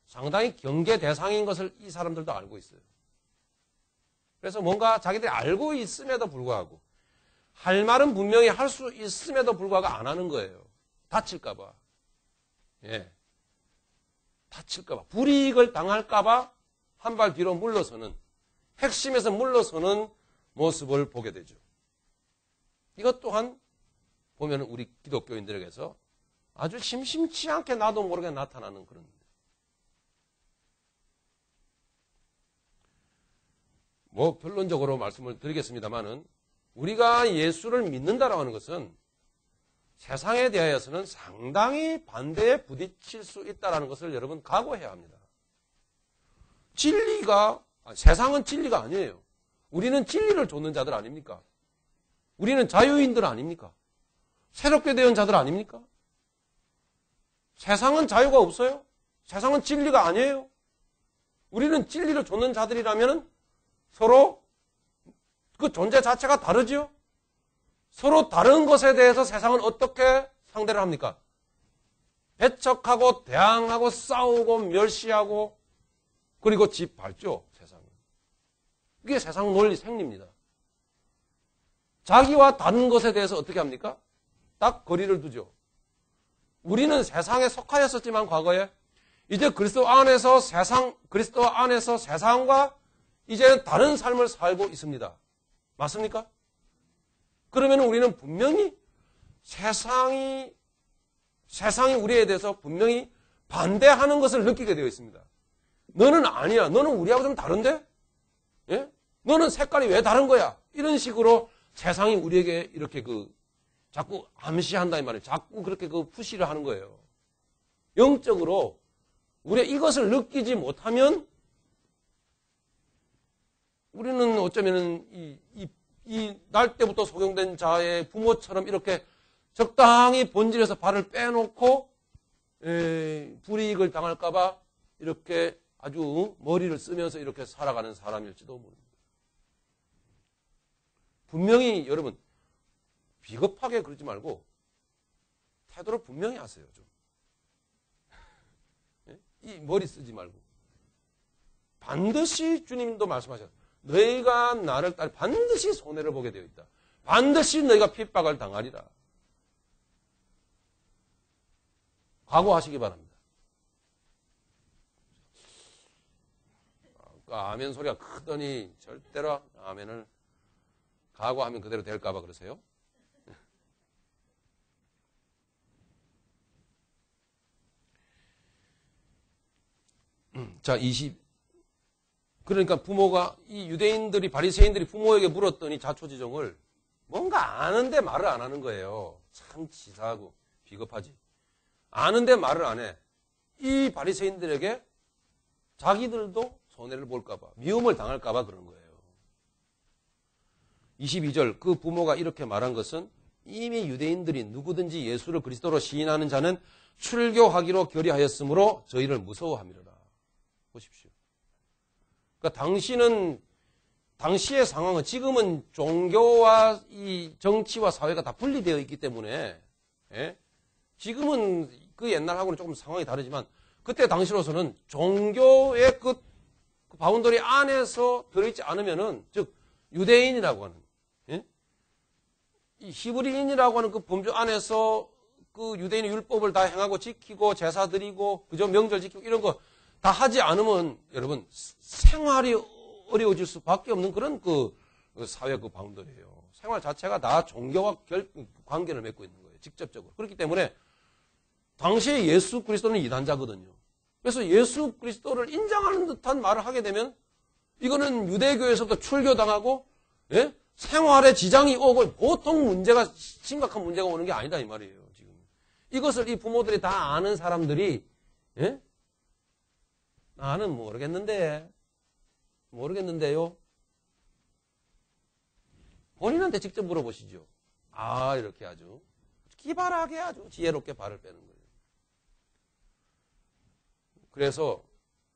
상당히 경계 대상인 것을 이 사람들도 알고 있어요. 그래서 뭔가 자기들이 알고 있음에도 불구하고 할 말은 분명히 할 수 있음에도 불구하고 안 하는 거예요. 다칠까 봐. 예. 다칠까봐, 불이익을 당할까봐 한 발 뒤로 물러서는, 핵심에서 물러서는 모습을 보게 되죠. 이것 또한 보면 우리 기독교인들에게서 아주 심심치 않게 나도 모르게 나타나는 그런. 뭐 결론적으로 말씀을 드리겠습니다만은 우리가 예수를 믿는다라고 하는 것은 세상에 대하여서는 상당히 반대에 부딪힐 수 있다는 것을 여러분 각오해야 합니다. 세상은 진리가 아니에요. 우리는 진리를 좇는 자들 아닙니까? 우리는 자유인들 아닙니까? 새롭게 되은 자들 아닙니까? 세상은 자유가 없어요? 세상은 진리가 아니에요? 우리는 진리를 좇는 자들이라면 서로 그 존재 자체가 다르지요? 서로 다른 것에 대해서 세상은 어떻게 상대를 합니까? 배척하고 대항하고 싸우고 멸시하고 그리고 짓밟죠, 세상은. 이게 세상 논리 생리입니다. 자기와 다른 것에 대해서 어떻게 합니까? 딱 거리를 두죠. 우리는 세상에 속하였었지만 과거에 이제 그리스도 안에서 세상과 이제는 다른 삶을 살고 있습니다. 맞습니까? 그러면 우리는 분명히 세상이 우리에 대해서 분명히 반대하는 것을 느끼게 되어 있습니다. 너는 아니야. 너는 우리하고 좀 다른데? 예? 너는 색깔이 왜 다른 거야? 이런 식으로 세상이 우리에게 이렇게 자꾸 암시한다 이 말이에요. 자꾸 그렇게 푸시를 하는 거예요. 영적으로 우리가 이것을 느끼지 못하면 우리는 어쩌면은 이 날 때부터 소경된 자의 부모처럼 이렇게 적당히 본질에서 발을 빼놓고 불이익을 당할까봐 이렇게 아주 머리를 쓰면서 이렇게 살아가는 사람일지도 모릅니다. 분명히 여러분 비겁하게 그러지 말고 태도를 분명히 하세요. 좀. 이 머리 쓰지 말고 반드시 주님도 말씀하셨어요. 너희가 나를 따라 반드시 손해를 보게 되어 있다. 반드시 너희가 핍박을 당하리라. 각오하시기 바랍니다. 아멘 소리가 크더니 절대로 아멘을 각오하면 그대로 될까봐 그러세요? 자, 그러니까 부모가, 이 유대인들이, 바리새인들이 부모에게 물었더니 자초지종을 뭔가 아는데 말을 안 하는 거예요. 참 치사하고 비겁하지. 아는데 말을 안 해. 이 바리새인들에게 자기들도 손해를 볼까봐, 미움을 당할까봐 그런 거예요. 22절, 그 부모가 이렇게 말한 것은 이미 유대인들이 누구든지 예수를 그리스도로 시인하는 자는 출교하기로 결의하였으므로 저희를 무서워함이로라. 보십시오. 그러니까 당시의 상황은 지금은 종교와 이 정치와 사회가 다 분리되어 있기 때문에 지금은 그 옛날하고는 조금 상황이 다르지만 그때 당시로서는 종교의 그 바운더리 안에서 들어있지 않으면은 즉 유대인이라고 하는 이 히브리인이라고 하는 그 범주 안에서 그 유대인의 율법을 다 행하고 지키고 제사 드리고 그저 명절 지키고 이런 거 다 하지 않으면 여러분 생활이 어려워질 수밖에 없는 그런 그 사회 그 바운더리예요. 생활 자체가 다 종교와 관계를 맺고 있는 거예요. 직접적으로. 그렇기 때문에 당시에 예수 그리스도는 이단자거든요. 그래서 예수 그리스도를 인정하는 듯한 말을 하게 되면 이거는 유대교에서부터 출교당하고 생활에 지장이 오고 보통 심각한 문제가 오는 게 아니다 이 말이에요. 지금 이것을 이 부모들이 다 아는 사람들이 나는 모르겠는데요. 본인한테 직접 물어보시죠. 이렇게 아주 기발하게 아주 지혜롭게 발을 빼는 거예요. 그래서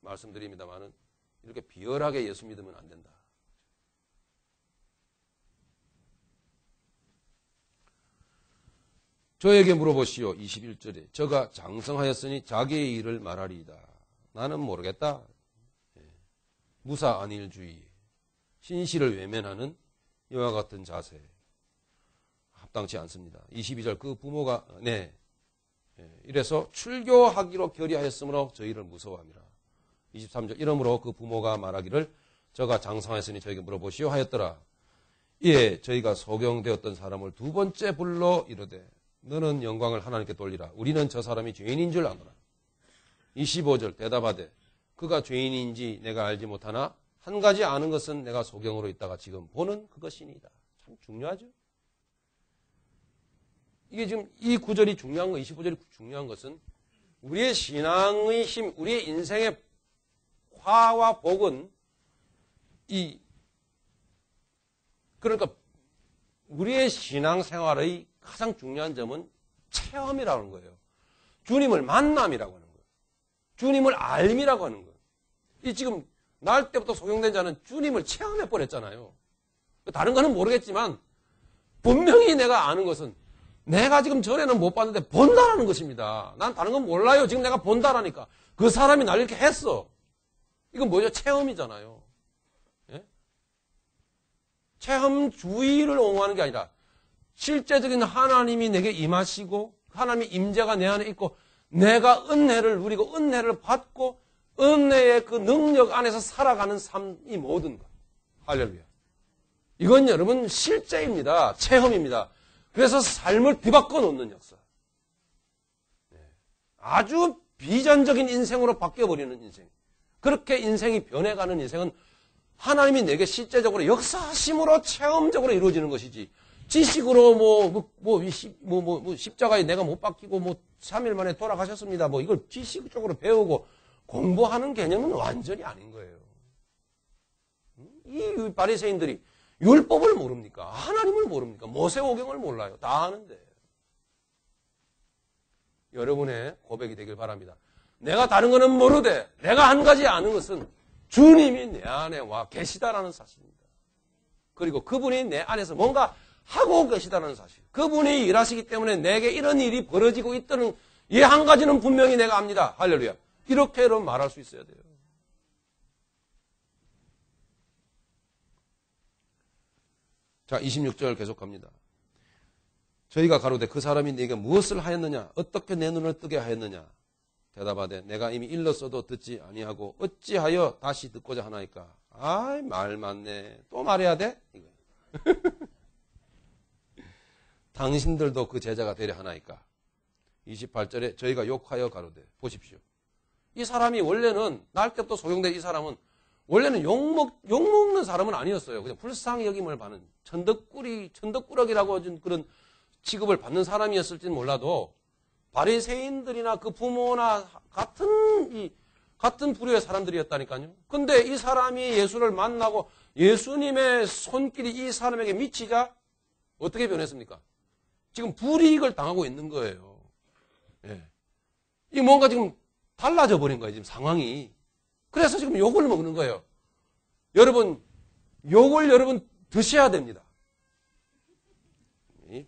말씀드립니다만은 이렇게 비열하게 예수 믿으면 안 된다. 저에게 물어보시오. 21절에 저가 장성하였으니 자기의 일을 말하리이다. 나는 모르겠다. 무사 안일주의, 신실을 외면하는 이와 같은 자세 합당치 않습니다. 22절 그 부모가 이래서 출교하기로 결의하였으므로 저희를 무서워함이라. 23절 이러므로 그 부모가 말하기를 저가 장성하였으니 저에게 물어보시오 하였더라. 이에 저희가 소경되었던 사람을 두 번째 불러 이르되 너는 영광을 하나님께 돌리라. 우리는 저 사람이 죄인인 줄 아노라. 25절 대답하되 그가 죄인인지 내가 알지 못하나 한 가지 아는 것은 내가 소경으로 있다가 지금 보는 그것이니이다. 참 중요하죠. 이게 지금 이 구절이 중요한 거, 25절이 중요한 것은 우리의 신앙의 힘, 우리의 인생의 화와 복은 그러니까 우리의 신앙생활의 가장 중요한 점은 체험이라는 거예요. 주님을 만남이라고 하는 거예요. 주님을 알미라고 하는 거예요. 이 지금 날 때부터 소경된 자는 주님을 체험해 버렸잖아요. 다른 거는 모르겠지만 분명히 내가 아는 것은 내가 지금 전에는 못 봤는데 본다라는 것입니다. 난 다른 건 몰라요. 지금 내가 본다라니까. 그 사람이 날 이렇게 했어. 이건 뭐죠? 체험이잖아요. 예? 체험주의를 옹호하는 게 아니라 실제적인 하나님이 내게 임하시고 하나님의 임재가 내 안에 있고 내가 은혜를 누리고 은혜를 받고 은혜의 그 능력 안에서 살아가는 삶이 모든 것. 할렐루야. 이건 여러분 실제입니다. 체험입니다. 그래서 삶을 뒤바꿔 놓는 역사. 아주 비전적인 인생으로 바뀌어버리는 인생. 그렇게 인생이 변해가는 인생은 하나님이 내게 실제적으로 역사하심으로 체험적으로 이루어지는 것이지. 지식으로 십자가에 내가 못 박히고 3일 만에 돌아가셨습니다. 이걸 지식적으로 배우고 공부하는 개념은 완전히 아닌 거예요. 이 바리새인들이 율법을 모릅니까? 하나님을 모릅니까? 모세오경을 몰라요. 다 아는데. 여러분의 고백이 되길 바랍니다. 내가 다른 거는 모르되 내가 한 가지 아는 것은 주님이 내 안에 와 계시다라는 사실입니다. 그리고 그분이 내 안에서 뭔가 하고 계시다는 사실. 그분이 일하시기 때문에 내게 이런 일이 벌어지고 있다는 이 한 가지는 분명히 내가 압니다. 할렐루야. 이렇게 여러분 말할 수 있어야 돼요. 자, 26절 계속합니다. 저희가 가로되 그 사람이 네게 무엇을 하였느냐? 어떻게 내 눈을 뜨게 하였느냐? 대답하되 내가 이미 일렀어도 듣지 아니하고 어찌하여 다시 듣고자 하나이까? 아이, 말 많네. 또 말해야 돼? 이거. 당신들도 그 제자가 되려 하나이까? 28절에 저희가 욕하여 가로되 보십시오. 이 사람이 원래는 날 때부터 소경된 이 사람은 원래는 욕먹는 사람은 아니었어요. 그냥 불쌍히 여김을 받는 천덕꾸러기라고 하는 그런 취급을 받는 사람이었을지는 몰라도 바리새인들이나 그 부모나 같은 부류의 사람들이었다니까요. 근데 이 사람이 예수를 만나고 예수님의 손길이 이 사람에게 미치자 어떻게 변했습니까? 지금 불이익을 당하고 있는 거예요. 예. 이 뭔가 지금 달라져 버린 거예요, 지금 상황이. 그래서 지금 욕을 먹는 거예요. 여러분, 욕을 여러분 드셔야 됩니다.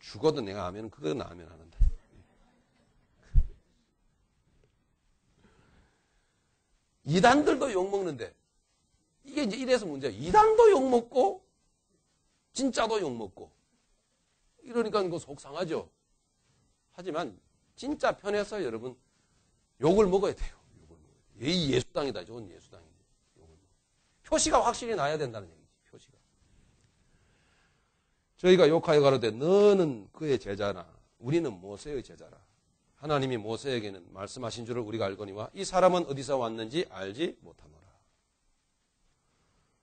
죽어도 내가 아멘, 그건 아멘 하는데. 이단들도 욕 먹는데, 이게 이제 이래서 문제예요. 이단도 욕 먹고, 진짜도 욕 먹고. 이러니까 이거 속상하죠. 하지만, 진짜 편해서 여러분, 욕을 먹어야 돼요. 이 예수당이다. 저건 예수당이에요. 표시가 확실히 나야 된다는 얘기지. 표시가. 저희가 욕하여 가로되 너는 그의 제자나 우리는 모세의 제자라. 하나님이 모세에게는 말씀하신 줄을 우리가 알거니와 이 사람은 어디서 왔는지 알지 못하노라.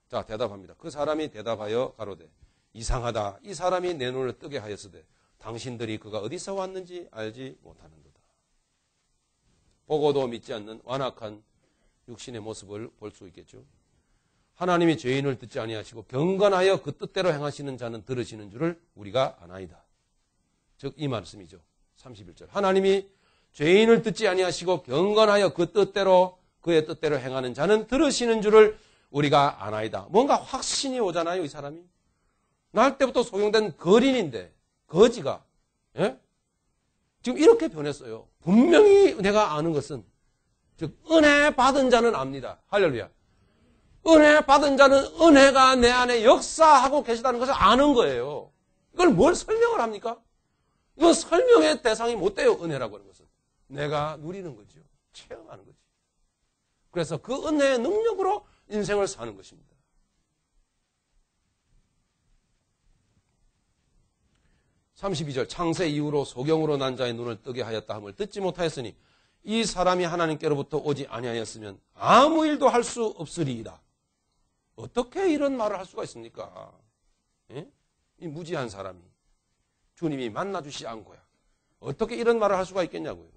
자, 대답합니다. 그 사람이 대답하여 가로되 이상하다. 이 사람이 내 눈을 뜨게 하였으되 당신들이 그가 어디서 왔는지 알지 못하는도다. 보고도 믿지 않는 완악한 육신의 모습을 볼 수 있겠죠. 하나님이 죄인을 듣지 아니하시고 경건하여 그 뜻대로 행하시는 자는 들으시는 줄을 우리가 아나이다. 즉 이 말씀이죠. 31절. 하나님이 죄인을 듣지 아니하시고 경건하여 그 뜻대로 그의 뜻대로 행하는 자는 들으시는 줄을 우리가 아나이다. 뭔가 확신이 오잖아요, 이 사람이. 날 때부터 소용된 거린인데 거지가 예? 지금 이렇게 변했어요. 분명히 내가 아는 것은 즉 은혜 받은 자는 압니다. 할렐루야. 은혜 받은 자는 은혜가 내 안에 역사하고 계시다는 것을 아는 거예요. 이걸 뭘 설명을 합니까? 이건 설명의 대상이 못 돼요. 은혜라고 하는 것은. 내가 누리는 거죠. 체험하는 거지. 그래서 그 은혜의 능력으로 인생을 사는 것입니다. (32절) 창세 이후로 소경으로 난 자의 눈을 뜨게 하였다 함을 듣지 못하였으니 이 사람이 하나님께로부터 오지 아니하였으면 아무 일도 할 수 없으리이다. 어떻게 이런 말을 할 수가 있습니까? 예? 이 무지한 사람이 주님이 만나주시 않고야 어떻게 이런 말을 할 수가 있겠냐고요.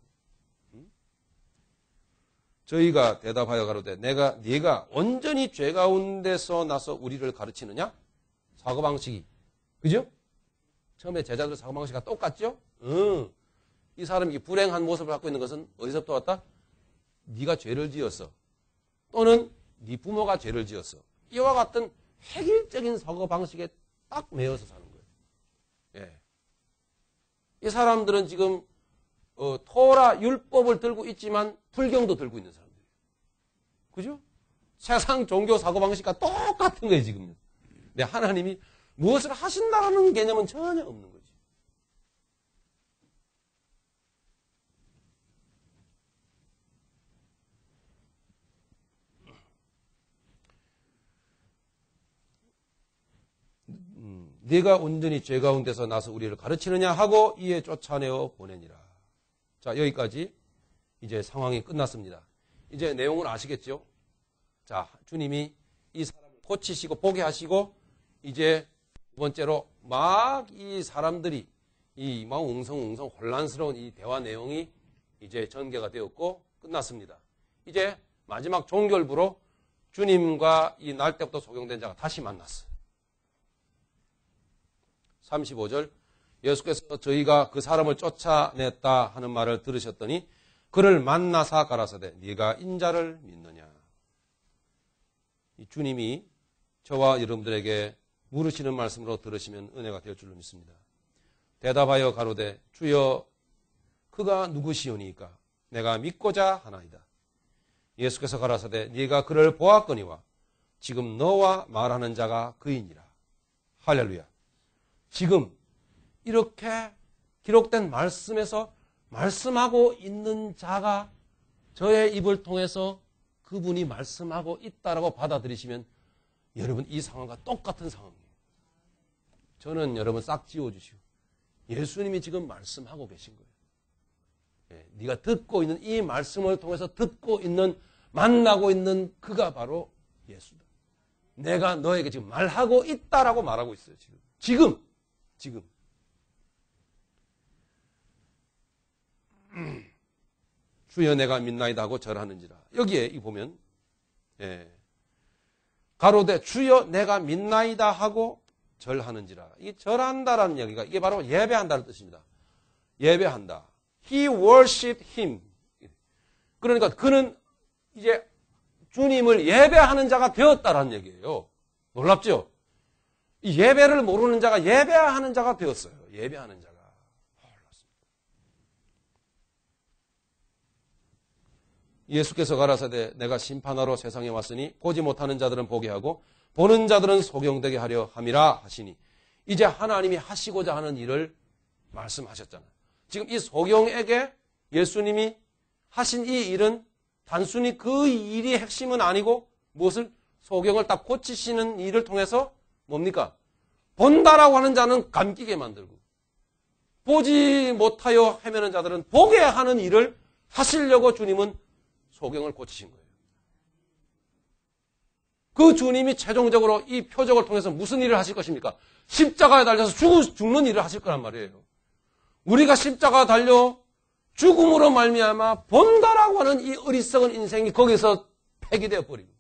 저희가 대답하여 가로되 네가 온전히 죄 가운데서 나서 우리를 가르치느냐? 사고방식이 그죠? 처음에 제자들 사고방식과 똑같죠? 이 사람이 불행한 모습을 갖고 있는 것은 어디서부터 왔다? 네가 죄를 지었어. 또는 네 부모가 죄를 지었어. 이와 같은 획일적인 사고방식에 딱 매여서 사는 거예요. 예. 이 사람들은 지금 토라 율법을 들고 있지만 불경도 들고 있는 사람들이에요. 그죠? 세상 종교 사고방식과 똑같은 거예요, 지금. 근데 하나님이 무엇을 하신다는 개념은 전혀 없는 거지. 네가 온전히 죄 가운데서 나서 우리를 가르치느냐 하고 이에 쫓아내어 보내니라. 자, 여기까지 이제 상황이 끝났습니다. 이제 내용을 아시겠죠? 자, 주님이 이 사람을 고치시고 보게 하시고 이제 두 번째로 막 이 사람들이 이 막 웅성웅성 혼란스러운 이 대화 내용이 이제 전개가 되었고 끝났습니다. 이제 마지막 종결부로 주님과 이 날 때부터 소경된 자가 다시 만났어요. 35절 예수께서 저희가 그 사람을 쫓아냈다 하는 말을 들으셨더니 그를 만나사 가라사대 네가 인자를 믿느냐. 이 주님이 저와 여러분들에게 물으시는 말씀으로 들으시면 은혜가 될 줄로 믿습니다. 대답하여 가로되 주여 그가 누구시오니까 내가 믿고자 하나이다. 예수께서 가라사대 네가 그를 보았거니와 지금 너와 말하는 자가 그이니라. 할렐루야. 지금 이렇게 기록된 말씀에서 말씀하고 있는 자가 저의 입을 통해서 그분이 말씀하고 있다라고 받아들이시면 여러분 이 상황과 똑같은 상황이에요. 저는 여러분 싹 지워주시오. 예수님이 지금 말씀하고 계신 거예요. 예, 네가 듣고 있는 이 말씀을 통해서 듣고 있는 만나고 있는 그가 바로 예수다. 내가 너에게 지금 말하고 있다라고 말하고 있어요. 지금. 주여 내가 믿나이다 하고 절하는지라. 여기에 이 보면 가로되 주여 내가 믿나이다 하고 절하는지라. 이 절한다라는 얘기가 이게 바로 예배한다는 뜻입니다. 예배한다. He worshiped him. 그러니까 그는 이제 주님을 예배하는 자가 되었다라는 얘기예요. 놀랍죠? 이 예배를 모르는 자가 예배하는 자가 되었어요. 예배하는 자가. 예수께서 가라사대 내가 심판하러 세상에 왔으니 보지 못하는 자들은 보게 하고 보는 자들은 소경되게 하려 함이라 하시니 이제 하나님이 하시고자 하는 일을 말씀하셨잖아요. 지금 이 소경에게 예수님이 하신 이 일은 단순히 그 일이 핵심은 아니고 무엇을 소경을 딱 고치시는 일을 통해서 뭡니까? 본다라고 하는 자는 감기게 만들고 보지 못하여 헤매는 자들은 보게 하는 일을 하시려고 주님은 소경을 고치신 거예요. 그 주님이 최종적으로 이 표적을 통해서 무슨 일을 하실 것입니까? 십자가에 달려서 죽는 일을 하실 거란 말이에요. 우리가 십자가 달려 죽음으로 말미암아 본다라고 하는 이 어리석은 인생이 거기서 폐기되어 버립니다.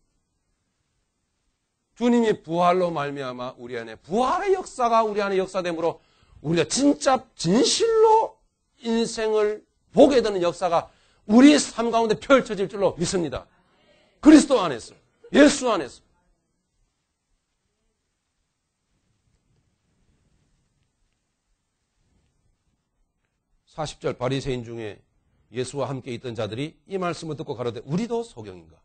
주님이 부활로 말미암아 우리 안에 부활의 역사가 우리 안에 역사됨으로 우리가 진짜 진실로 인생을 보게 되는 역사가 우리 삶 가운데 펼쳐질 줄로 믿습니다. 그리스도 안에서, 예수 안에서. (40절) 바리새인 중에 예수와 함께 있던 자들이 이 말씀을 듣고 가로되 우리도 소경인가?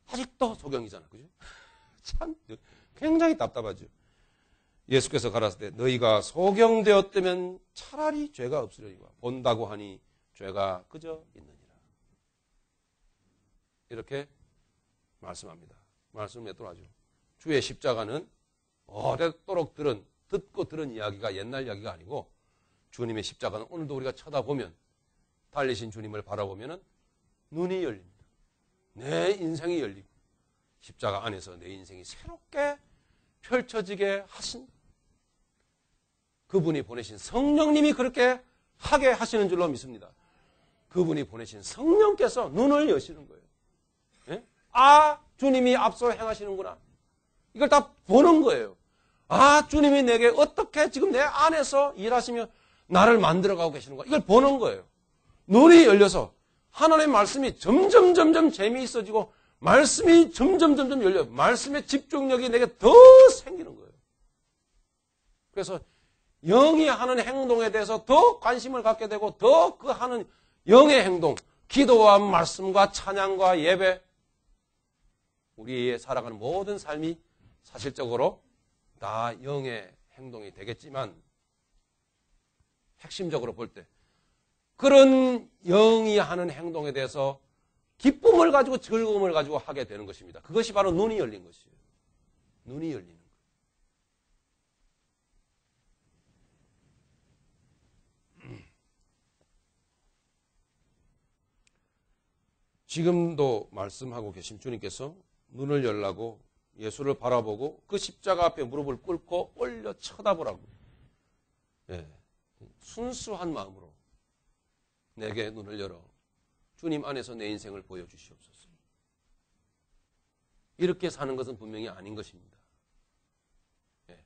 아직도 소경이잖아. 그죠? 참 굉장히 답답하죠. 예수께서 가라사대 너희가 소경되었다면 차라리 죄가 없으려니와 본다고 하니 죄가 그저 있느니라. 이렇게 말씀합니다. 말씀에 또 하죠. 주의 십자가는 오래도록 듣고 들은 이야기가 옛날 이야기가 아니고 주님의 십자가는 오늘도 우리가 쳐다보면 달리신 주님을 바라보면 눈이 열립니다. 내 인생이 열리고 십자가 안에서 내 인생이 새롭게 펼쳐지게 하신 그분이 보내신 성령님이 그렇게 하게 하시는 줄로 믿습니다. 그분이 보내신 성령께서 눈을 여시는 거예요. 예? 아, 주님이 앞서 행하시는구나. 이걸 다 보는 거예요. 아, 주님이 내게 어떻게 지금 내 안에서 일하시며 나를 만들어가고 계시는가. 이걸 보는 거예요. 눈이 열려서 하나님의 말씀이 점점 재미있어지고 말씀이 점점 열려요. 말씀의 집중력이 내게 더 생기는 거예요. 그래서 영이 하는 행동에 대해서 더 관심을 갖게 되고 더 그 하는 영의 행동, 기도와 말씀과 찬양과 예배, 우리의 살아가는 모든 삶이 사실적으로 다 영의 행동이 되겠지만 핵심적으로 볼 때 그런 영이 하는 행동에 대해서 기쁨을 가지고 즐거움을 가지고 하게 되는 것입니다. 그것이 바로 눈이 열린 것이에요. 눈이 열리는 것. 지금도 말씀하고 계신 주님께서 눈을 열라고 예수를 바라보고 그 십자가 앞에 무릎을 꿇고 올려 쳐다보라고. 예, 순수한 마음으로 내게 눈을 열어 주님 안에서 내 인생을 보여주시옵소서. 이렇게 사는 것은 분명히 아닌 것입니다. 예.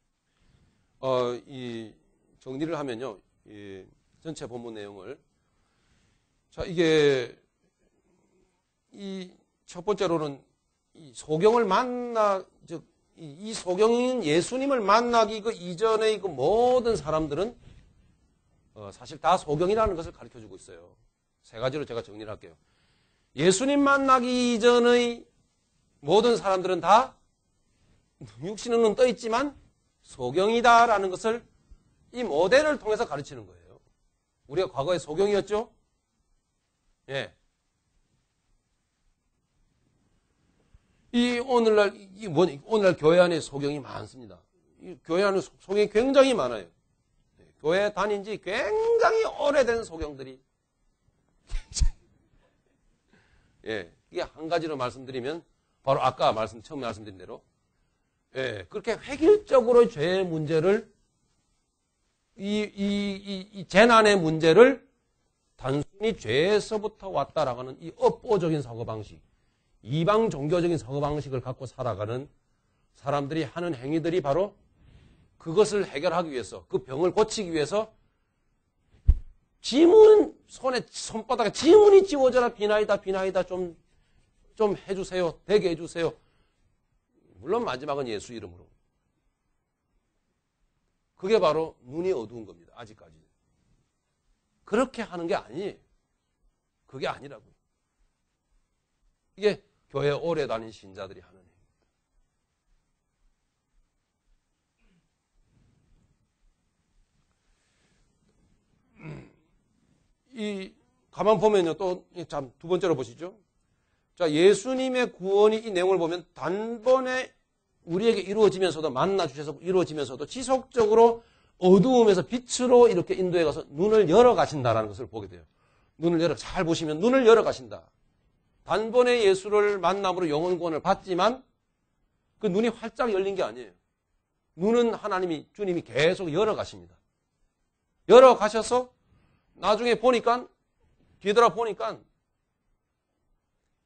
이 정리를 하면요, 이 전체 본문 내용을 자 이게 이 첫 번째로는 이 소경을 이 소경인 예수님을 만나기 그 이전의 그 모든 사람들은 사실 다 소경이라는 것을 가르쳐주고 있어요. 세 가지로 제가 정리를 할게요. 예수님 만나기 이전의 모든 사람들은 다 육신은 눈 떠 있지만 소경이다라는 것을 이 모델을 통해서 가르치는 거예요. 우리가 과거에 소경이었죠? 예. 오늘날 교회 안에 소경이 많습니다. 이 교회 안에 소경이 굉장히 많아요. 교회 다닌 지 굉장히 오래된 소경들이. 예. 이게 한 가지로 말씀드리면, 바로 아까 처음에 말씀드린 대로, 예. 그렇게 획일적으로 죄의 문제를, 이 재난의 문제를 단순히 죄에서부터 왔다라고 하는 이 업보적인 사고방식, 이방 종교적인 사고방식을 갖고 살아가는 사람들이 하는 행위들이 바로 그것을 해결하기 위해서, 그 병을 고치기 위해서 손바닥에 지문이 지워져라 비나이다 좀 해주세요. 되게 해주세요. 물론 마지막은 예수 이름으로. 그게 바로 눈이 어두운 겁니다. 아직까지. 그렇게 하는 게 아니에요. 그게 아니라고요. 이게 교회 오래 다닌 신자들이 하는 이 가만 보면요, 또 참 두 번째로 보시죠. 자, 예수님의 구원이 이 내용을 보면 단번에 우리에게 이루어지면서도 만나 주셔서 이루어지면서도 지속적으로 어두움에서 빛으로 이렇게 인도해 가서 눈을 열어 가신다라는 것을 보게 돼요. 눈을 열어 잘 보시면 눈을 열어 가신다. 단번에 예수를 만남으로 영혼 구원을 받지만 그 눈이 활짝 열린 게 아니에요. 눈은 주님이 계속 열어 가십니다. 열어 가셔서 나중에 뒤돌아보니까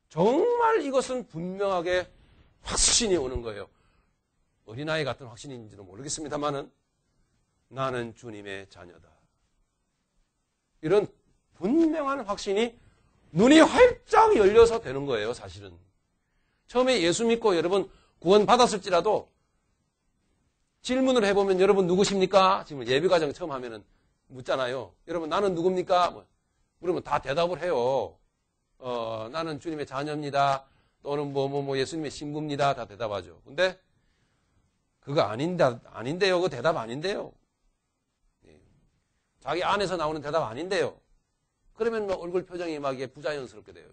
정말 이것은 분명하게 확신이 오는 거예요. 어린아이 같은 확신인지는 모르겠습니다만은 나는 주님의 자녀다. 이런 분명한 확신이 눈이 활짝 열려서 되는 거예요, 사실은. 처음에 예수 믿고 여러분 구원 받았을지라도 질문을 해보면 여러분 누구십니까? 지금 예비과정 처음 하면은 묻잖아요. 여러분 나는 누굽니까? 그러면 다 대답을 해요. 나는 주님의 자녀입니다. 또는 예수님의 신부입니다. 다 대답하죠. 근데 그거 아닌데요. 그 대답 아닌데요. 자기 안에서 나오는 대답 아닌데요. 그러면 뭐 얼굴 표정이 막 이게 부자연스럽게 돼요.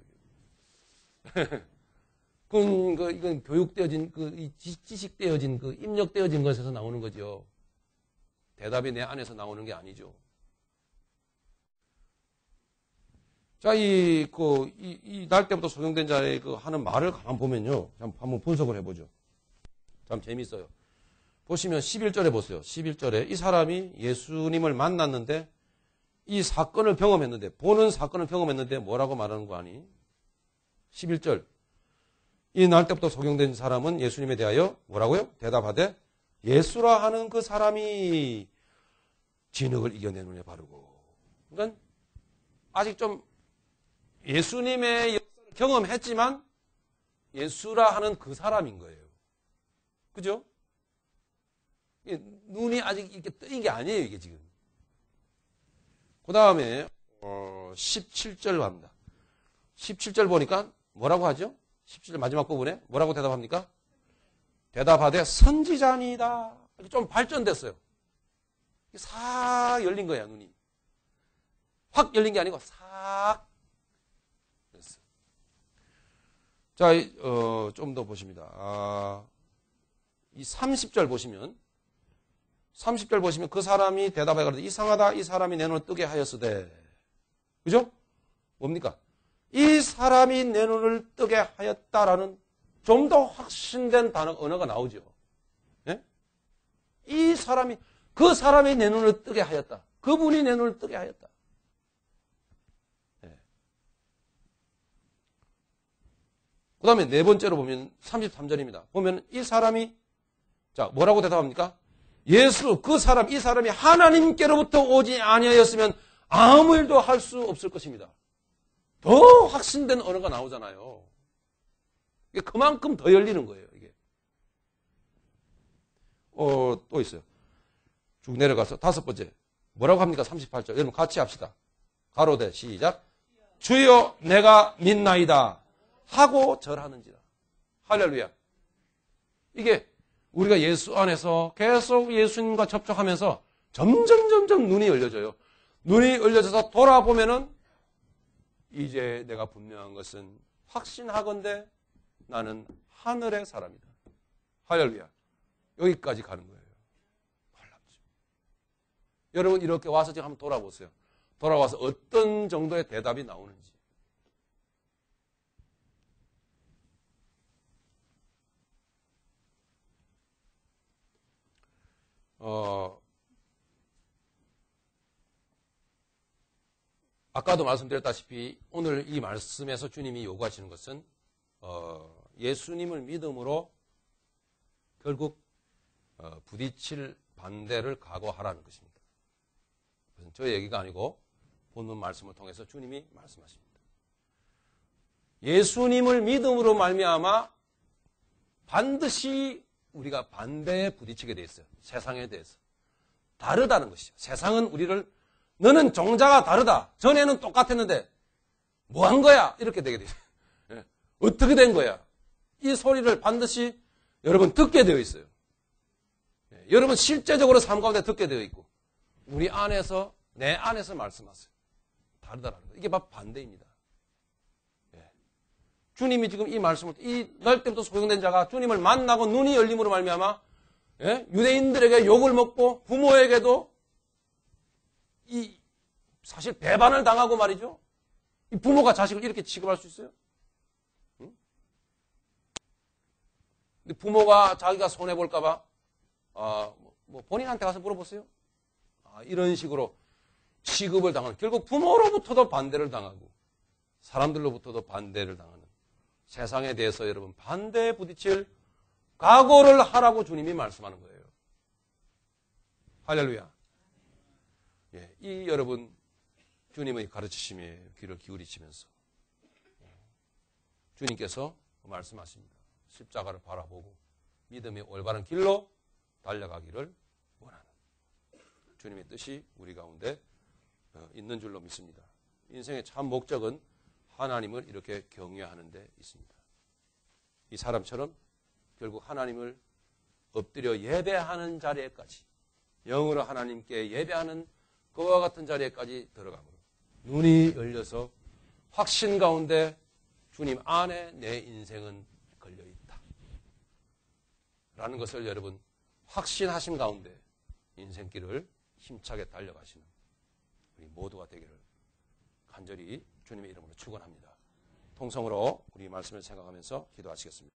이건 교육되어진, 지식되어진, 입력되어진 것에서 나오는 거죠. 대답이 내 안에서 나오는 게 아니죠. 자, 이 날 때부터 소경된 자의 하는 말을 가만 보면요. 한번 분석을 해보죠. 참 재밌어요. 보시면 11절에 보세요. 11절에 이 사람이 예수님을 만났는데 이 사건을 경험했는데, 보는 사건을 경험했는데 뭐라고 말하는 거 아니? 11절. 이 날 때부터 소경된 사람은 예수님에 대하여 뭐라고요? 대답하되 예수라 하는 그 사람이 진흙을 이겨내 눈에 바르고. 그러니까 아직 좀 예수님의 역사를 경험했지만 예수라 하는 그 사람인 거예요. 그죠? 눈이 아직 이렇게 뜨인 게 아니에요, 이게 지금. 그 다음에 17절 갑니다. 17절 보니까 뭐라고 하죠? 17절 마지막 부분에 뭐라고 대답합니까? 대답하되 선지자니이다. 이렇게 좀 발전됐어요. 싹 열린 거야, 눈이. 확 열린 게 아니고 싹 됐어요. 자, 좀 더 보십니다. 이 30절 보시면 그 사람이 대답해 가지고 이상하다. 이 사람이 내 눈을 뜨게 하였으되. 그죠? 뭡니까? 이 사람이 내 눈을 뜨게 하였다라는 좀 더 확신된 언어가 나오죠. 예? 그 사람이 내 눈을 뜨게 하였다. 그분이 내 눈을 뜨게 하였다. 예. 그 다음에 네 번째로 보면 33절입니다. 보면 이 사람이, 자, 뭐라고 대답합니까? 이 사람이 하나님께로부터 오지 아니하였으면 아무 일도 할 수 없을 것입니다. 더 확신된 언어가 나오잖아요. 이게 그만큼 더 열리는 거예요, 이게. 또 있어요. 쭉 내려가서 다섯 번째. 뭐라고 합니까? 38절. 여러분 같이 합시다. 가로대 시작. 주여 내가 믿나이다. 하고 절하는지라. 할렐루야. 이게 우리가 예수 안에서 계속 예수님과 접촉하면서 점점 눈이 열려져요. 눈이 열려져서 돌아보면은 이제 내가 분명한 것은 확신하건대 나는 하늘의 사람이다. 할렐루야. 여기까지 가는 거예요. 놀랍죠. 여러분 이렇게 와서 지금 한번 돌아보세요. 돌아와서 어떤 정도의 대답이 나오는지. 아까도 말씀드렸다시피 오늘 이 말씀에서 주님이 요구하시는 것은 예수님을 믿음으로 결국 부딪힐 반대를 각오하라는 것입니다. 그것은 저의 얘기가 아니고 본문 말씀을 통해서 주님이 말씀하십니다. 예수님을 믿음으로 말미암아 반드시 우리가 반대에 부딪히게 돼 있어요. 세상에 대해서. 다르다는 것이죠. 세상은 우리를 너는 종자가 다르다. 전에는 똑같았는데 뭐 한 거야? 이렇게 되게 돼요. 어떻게 된 거야? 이 소리를 반드시 여러분 듣게 되어 있어요. 여러분 실제적으로 삶 가운데 듣게 되어 있고 우리 안에서 내 안에서 말씀하세요. 다르다라는 거예요. 이게 바로 반대입니다. 주님이 지금 이 말씀을 이 날 때부터 소경된 자가 주님을 만나고 눈이 열림으로 말미암아 유대인들에게 욕을 먹고 부모에게도 사실 배반을 당하고 말이죠. 이 부모가 자식을 이렇게 취급할 수 있어요? 응? 근데 부모가 자기가 손해볼까봐, 본인한테 가서 물어보세요. 이런 식으로 취급을 당하는, 결국 부모로부터도 반대를 당하고, 사람들로부터도 반대를 당하는 세상에 대해서 여러분 반대에 부딪힐 각오를 하라고 주님이 말씀하는 거예요. 할렐루야. 이 여러분 주님의 가르치심에 귀를 기울이시면서 주님께서 말씀하십니다. 십자가를 바라보고 믿음의 올바른 길로 달려가기를 원하는 주님의 뜻이 우리 가운데 있는 줄로 믿습니다. 인생의 참 목적은 하나님을 이렇게 경외하는 데 있습니다. 이 사람처럼 결국 하나님을 엎드려 예배하는 자리에까지, 영으로 하나님께 예배하는 그와 같은 자리에까지 들어가므로 눈이 열려서 확신 가운데 주님 안에 내 인생은 걸려있다 라는 것을 여러분 확신하신 가운데 인생길을 힘차게 달려가시는 우리 모두가 되기를 간절히 주님의 이름으로 축원합니다. 통성으로 우리 말씀을 생각하면서 기도하시겠습니다.